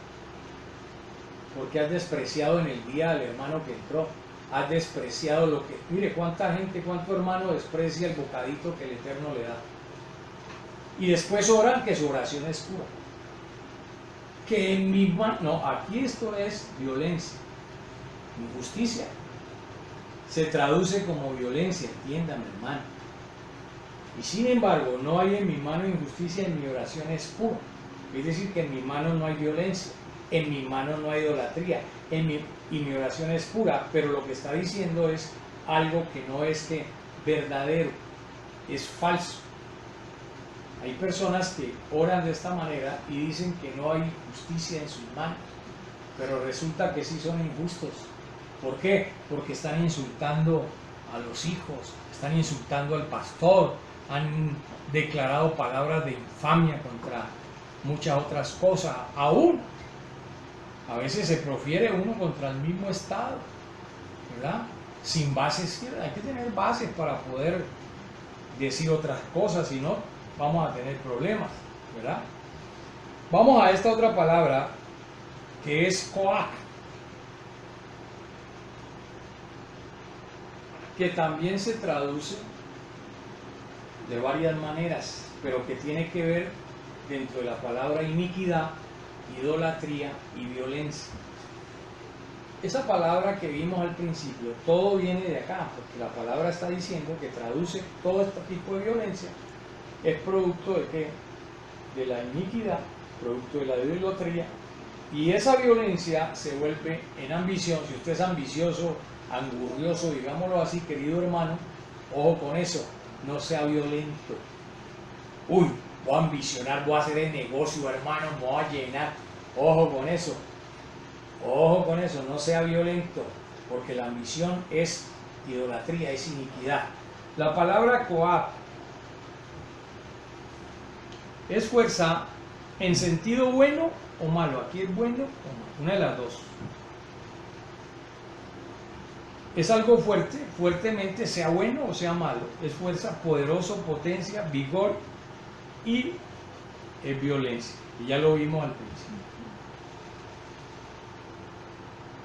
Porque has despreciado en el día al hermano que entró. Has despreciado lo que... Mire, cuánta gente, cuánto hermano desprecia el bocadito que el Eterno le da. Y después oran que su oración es pura. Que en mi mano... No, aquí esto es violencia. Injusticia. Se traduce como violencia, entiéndame, hermano. Y sin embargo, no hay en mi mano injusticia, en mi oración es pura. Es decir, que en mi mano no hay violencia. En mi mano no hay idolatría, y mi oración es pura, pero lo que está diciendo es algo que no es que verdadero, es falso. Hay personas que oran de esta manera y dicen que no hay justicia en sus manos, pero resulta que sí son injustos. ¿Por qué? Porque están insultando a los hijos, están insultando al pastor, han declarado palabras de infamia contra muchas otras cosas, aún. A veces se profiere uno contra el mismo Estado, ¿verdad? Sin bases, hay que tener bases para poder decir otras cosas, si no, vamos a tener problemas, ¿verdad? Vamos a esta otra palabra, que es koach, que también se traduce de varias maneras, pero que tiene que ver dentro de la palabra iniquidad, idolatría y violencia. Esa palabra que vimos al principio, todo viene de acá, porque la palabra está diciendo que traduce todo este tipo de violencia, es producto de ¿qué? De la iniquidad, producto de la idolatría, y esa violencia se vuelve en ambición. Si usted es ambicioso, angurrioso, digámoslo así, querido hermano, ojo con eso, no sea violento. Uy, voy a ambicionar, voy a hacer el negocio, hermano, me voy a llenar. Ojo con eso, no sea violento, porque la ambición es idolatría, es iniquidad. La palabra koach es fuerza en sentido bueno o malo. Aquí es bueno o malo, una de las dos. Es algo fuerte, fuertemente, sea bueno o sea malo. Es fuerza, poderoso, potencia, vigor y violencia. Y ya lo vimos al principio.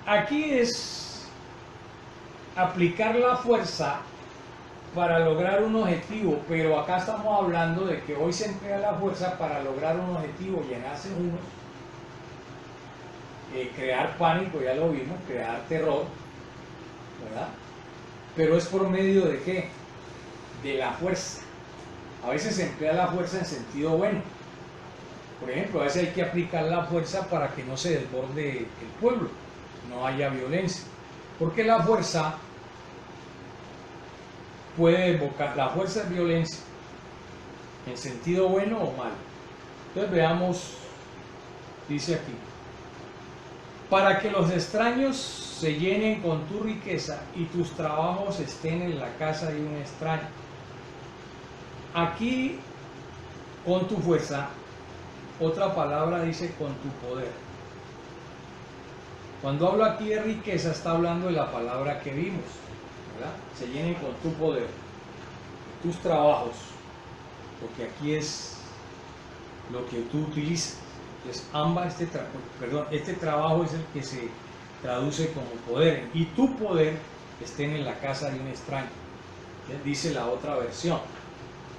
Aquí es aplicar la fuerza para lograr un objetivo, pero acá estamos hablando de que hoy se emplea la fuerza para lograr un objetivo, llenarse uno, crear pánico, ya lo vimos, crear terror, ¿verdad? Pero es por medio de ¿qué? De la fuerza. A veces se emplea la fuerza en sentido bueno. Por ejemplo, a veces hay que aplicar la fuerza para que no se desborde el pueblo, no haya violencia. Porque la fuerza puede evocar, la fuerza es violencia, en sentido bueno o malo. Entonces veamos, dice aquí, para que los extraños se llenen con tu riqueza y tus trabajos estén en la casa de un extraño. Aquí, con tu fuerza, otra palabra dice con tu poder. Cuando hablo aquí de riqueza, está hablando de la palabra que vimos, ¿verdad? Se llenen con tu poder, tus trabajos, porque aquí es lo que tú utilizas. Entonces, este trabajo es el que se traduce como poder, y tu poder estén en la casa de un extraño. Dice la otra versión,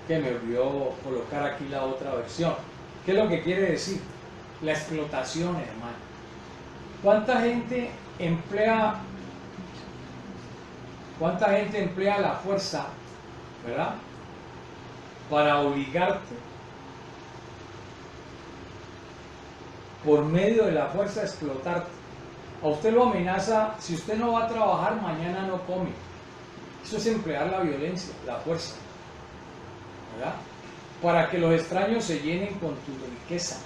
que me olvidó colocar aquí la otra versión. ¿Qué es lo que quiere decir? La explotación, hermano. ¿Cuánta gente emplea la fuerza, ¿verdad?, para obligarte por medio de la fuerza a explotarte? A usted lo amenaza: si usted no va a trabajar, mañana no come. Eso es emplear la violencia, la fuerza, ¿verdad?, para que los extraños se llenen con tu riqueza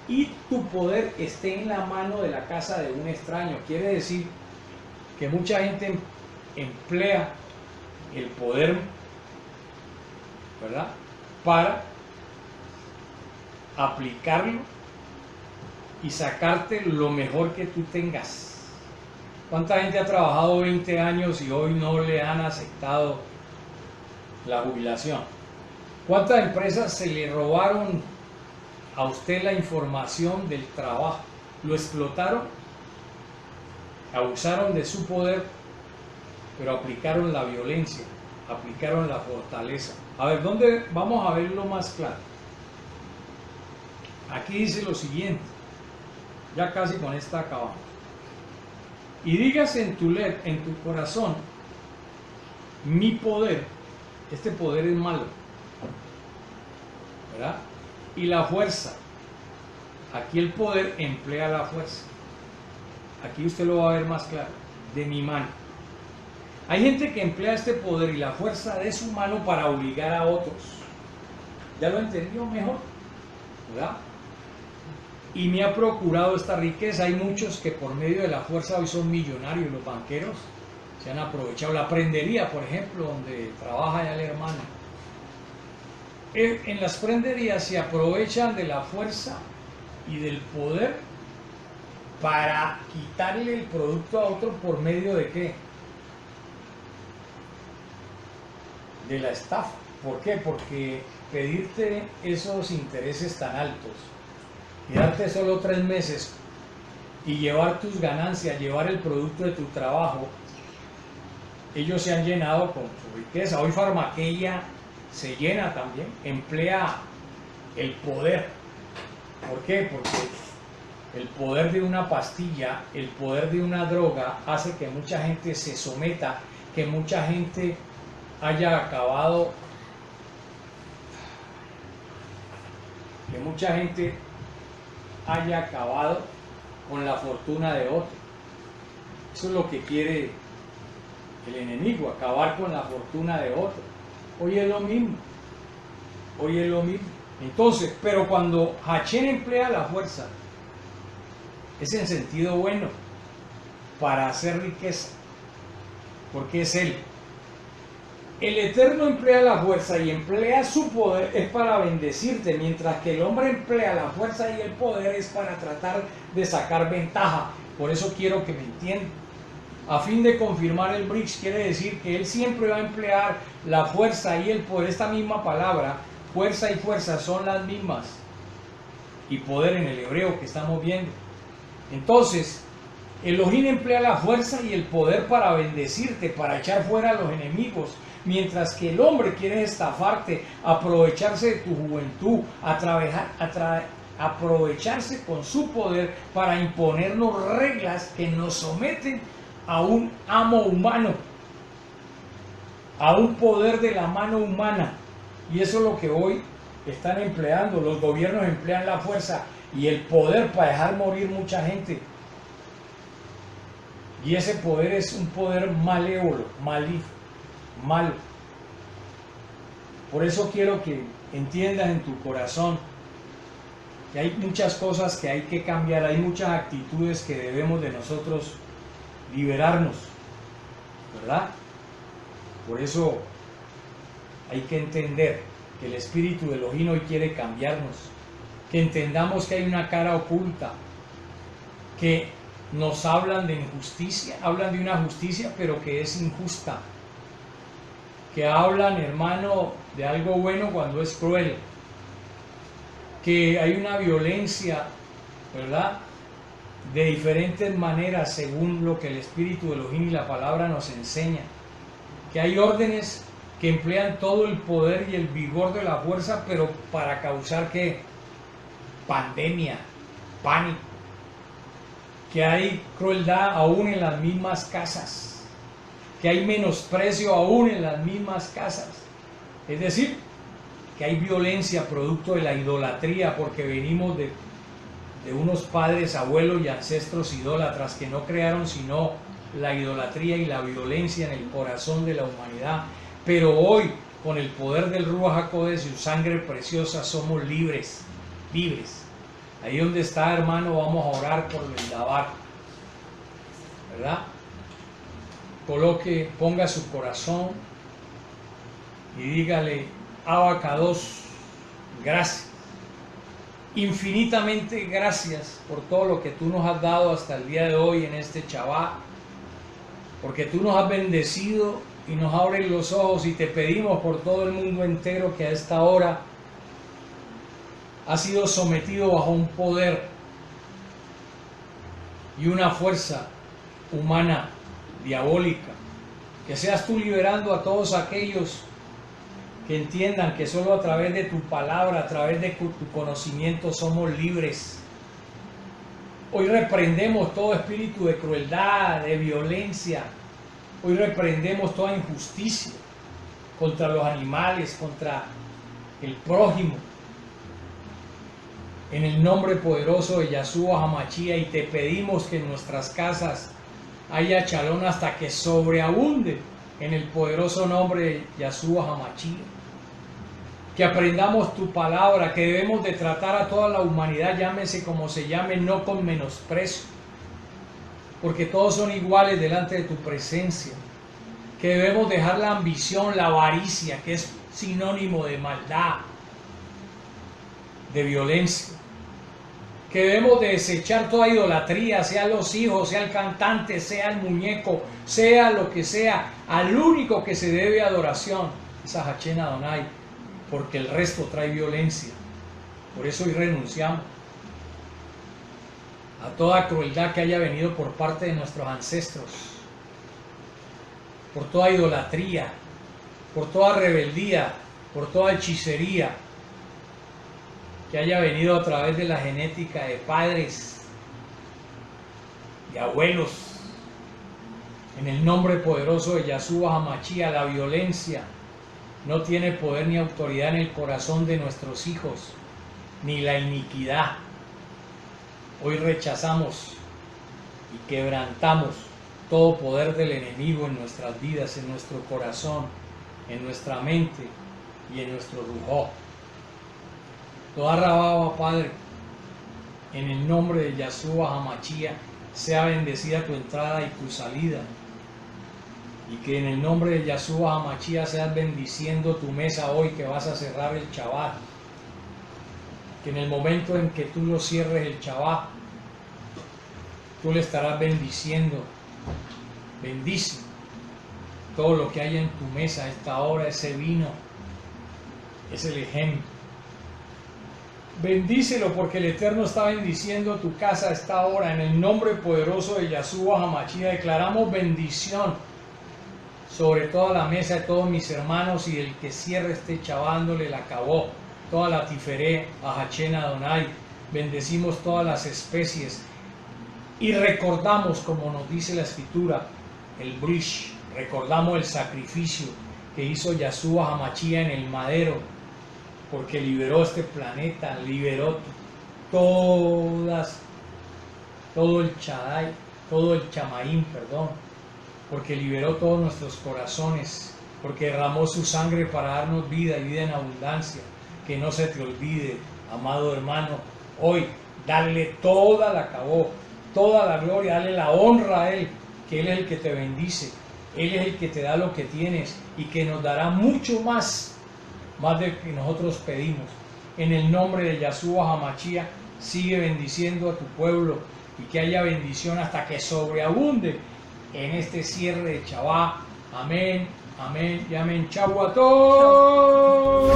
y tu poder esté en la mano de la casa de un extraño. Quiere decir que mucha gente emplea el poder, ¿verdad?, para aplicarlo y sacarte lo mejor que tú tengas. ¿Cuánta gente ha trabajado 20 años y hoy no le han aceptado la jubilación? ¿Cuántas empresas se le robaron a usted la información del trabajo? Lo explotaron, abusaron de su poder, pero aplicaron la violencia, aplicaron la fortaleza. A ver, ¿dónde vamos a verlo más claro? Aquí dice lo siguiente, ya casi con esta acabamos. Y digas en tu corazón: mi poder, este poder es malo, ¿verdad? Y la fuerza, aquí el poder emplea la fuerza. Aquí usted lo va a ver más claro, de mi mano. Hay gente que emplea este poder y la fuerza de su mano para obligar a otros. ¿Ya lo entendió mejor? ¿Verdad? Y me ha procurado esta riqueza. Hay muchos que por medio de la fuerza hoy son millonarios. Los banqueros se han aprovechado. La prendería, por ejemplo, donde trabaja ya el hermano. En las prenderías se aprovechan de la fuerza y del poder para quitarle el producto a otro. ¿Por medio de qué? De la estafa. ¿Por qué? Porque pedirte esos intereses tan altos, quedarte solo 3 meses y llevar tus ganancias, llevar el producto de tu trabajo, ellos se han llenado con su riqueza. Hoy Farmaqueia se llena también, emplea el poder. ¿Por qué? Porque el poder de una pastilla, el poder de una droga hace que mucha gente se someta, que mucha gente haya acabado, con la fortuna de otro. Eso es lo que quiere el enemigo, acabar con la fortuna de otro. Hoy es lo mismo. Entonces, pero cuando Hachén emplea la fuerza, es en sentido bueno, para hacer riqueza, porque es Él. El Eterno emplea la fuerza y emplea su poder es para bendecirte, mientras que el hombre emplea la fuerza y el poder es para tratar de sacar ventaja. Por eso quiero que me entiendan. A fin de confirmar el BRICS, quiere decir que él siempre va a emplear la fuerza y el poder. Esta misma palabra, fuerza y fuerza, son las mismas. Y poder en el hebreo que estamos viendo. Entonces, Elohim emplea la fuerza y el poder para bendecirte, para echar fuera a los enemigos. Mientras que el hombre quiere estafarte, aprovecharse de tu juventud, aprovecharse con su poder para imponernos reglas que nos someten a un amo humano, a un poder de la mano humana. Y eso es lo que hoy están empleando. Los gobiernos emplean la fuerza y el poder para dejar morir mucha gente. Y ese poder es un poder malévolo, maligno, malo. Por eso quiero que entiendas en tu corazón que hay muchas cosas que hay que cambiar, hay muchas actitudes que debemos de nosotros liberarnos, ¿verdad? Por eso hay que entender que el Espíritu de Elohim hoy quiere cambiarnos, que entendamos que hay una cara oculta, que nos hablan de injusticia, hablan de una justicia pero que es injusta, que hablan, hermano, de algo bueno cuando es cruel, que hay una violencia, ¿verdad?, de diferentes maneras según lo que el Espíritu de Elohim y la palabra nos enseña, que hay órdenes que emplean todo el poder y el vigor de la fuerza, pero para causar ¿qué? Pandemia, pánico, que hay crueldad aún en las mismas casas, que hay menosprecio aún en las mismas casas, es decir, que hay violencia producto de la idolatría, porque venimos de unos padres, abuelos y ancestros idólatras que no crearon sino la idolatría y la violencia en el corazón de la humanidad. Pero hoy, con el poder del Ruach HaKodesh y su sangre preciosa, somos libres, libres. Ahí donde está, hermano, vamos a orar por el Dabar, ¿verdad? Ponga su corazón y dígale: Abba Kadosh, gracias, infinitamente gracias por todo lo que tú nos has dado hasta el día de hoy en este Shabbat, porque tú nos has bendecido y nos abres los ojos, y te pedimos por todo el mundo entero que a esta hora ha sido sometido bajo un poder y una fuerza humana, diabólica, que seas tú liberando a todos aquellos que entiendan que solo a través de tu palabra, a través de tu conocimiento somos libres. Hoy reprendemos todo espíritu de crueldad, de violencia. Hoy reprendemos toda injusticia contra los animales, contra el prójimo. En el nombre poderoso de Yahshua HaMashiach, y te pedimos que en nuestras casas haya shalom hasta que sobreabunde, en el poderoso nombre de Yahshua HaMashiach. Que aprendamos tu palabra, que debemos de tratar a toda la humanidad, llámese como se llame, no con menosprecio, porque todos son iguales delante de tu presencia. Que debemos dejar la ambición, la avaricia, que es sinónimo de maldad, de violencia. Que debemos de desechar toda idolatría, sea los hijos, sea el cantante, sea el muñeco, sea lo que sea. Al único que se debe adoración es a Hachén Adonai, porque el resto trae violencia. Por eso hoy renunciamos a toda crueldad que haya venido por parte de nuestros ancestros, por toda idolatría, por toda rebeldía, por toda hechicería que haya venido a través de la genética de padres y abuelos. En el nombre poderoso de Yahshua HaMashiach, la violencia no tiene poder ni autoridad en el corazón de nuestros hijos, ni la iniquidad. Hoy rechazamos y quebrantamos todo poder del enemigo en nuestras vidas, en nuestro corazón, en nuestra mente y en nuestro rujo. Toda rababa, Padre, en el nombre de Yahshua HaMashiach, sea bendecida tu entrada y tu salida. Y que en el nombre de Yahshua HaMashiach seas bendiciendo tu mesa hoy que vas a cerrar el Shabbat. Que en el momento en que tú lo cierres el Shabbat, tú le estarás bendiciendo. Bendice todo lo que haya en tu mesa a esta hora, ese vino, es el ejemplo. Bendícelo, porque el Eterno está bendiciendo tu casa a esta hora. En el nombre poderoso de Yahshua HaMashiach declaramos bendición sobre toda la mesa de todos mis hermanos, y el que cierre este chavándole la acabó. Toda la tiferé a Hachén Adonai. Bendecimos todas las especies y recordamos, como nos dice la escritura, el brish. Recordamos el sacrificio que hizo Yahshua HaMashiach en el madero, porque liberó este planeta, liberó todo el Chadai, todo el Chamaín, perdón, porque liberó todos nuestros corazones, porque derramó su sangre para darnos vida y vida en abundancia. Que no se te olvide, amado hermano, hoy darle toda la cabó, toda la gloria, darle la honra a Él, que Él es el que te bendice, Él es el que te da lo que tienes y que nos dará mucho más de lo que nosotros pedimos. En el nombre de Yahshua HaMashiach, sigue bendiciendo a tu pueblo, y que haya bendición hasta que sobreabunde en este cierre de Shabbat. Amén, amén y amén. Chau a todos.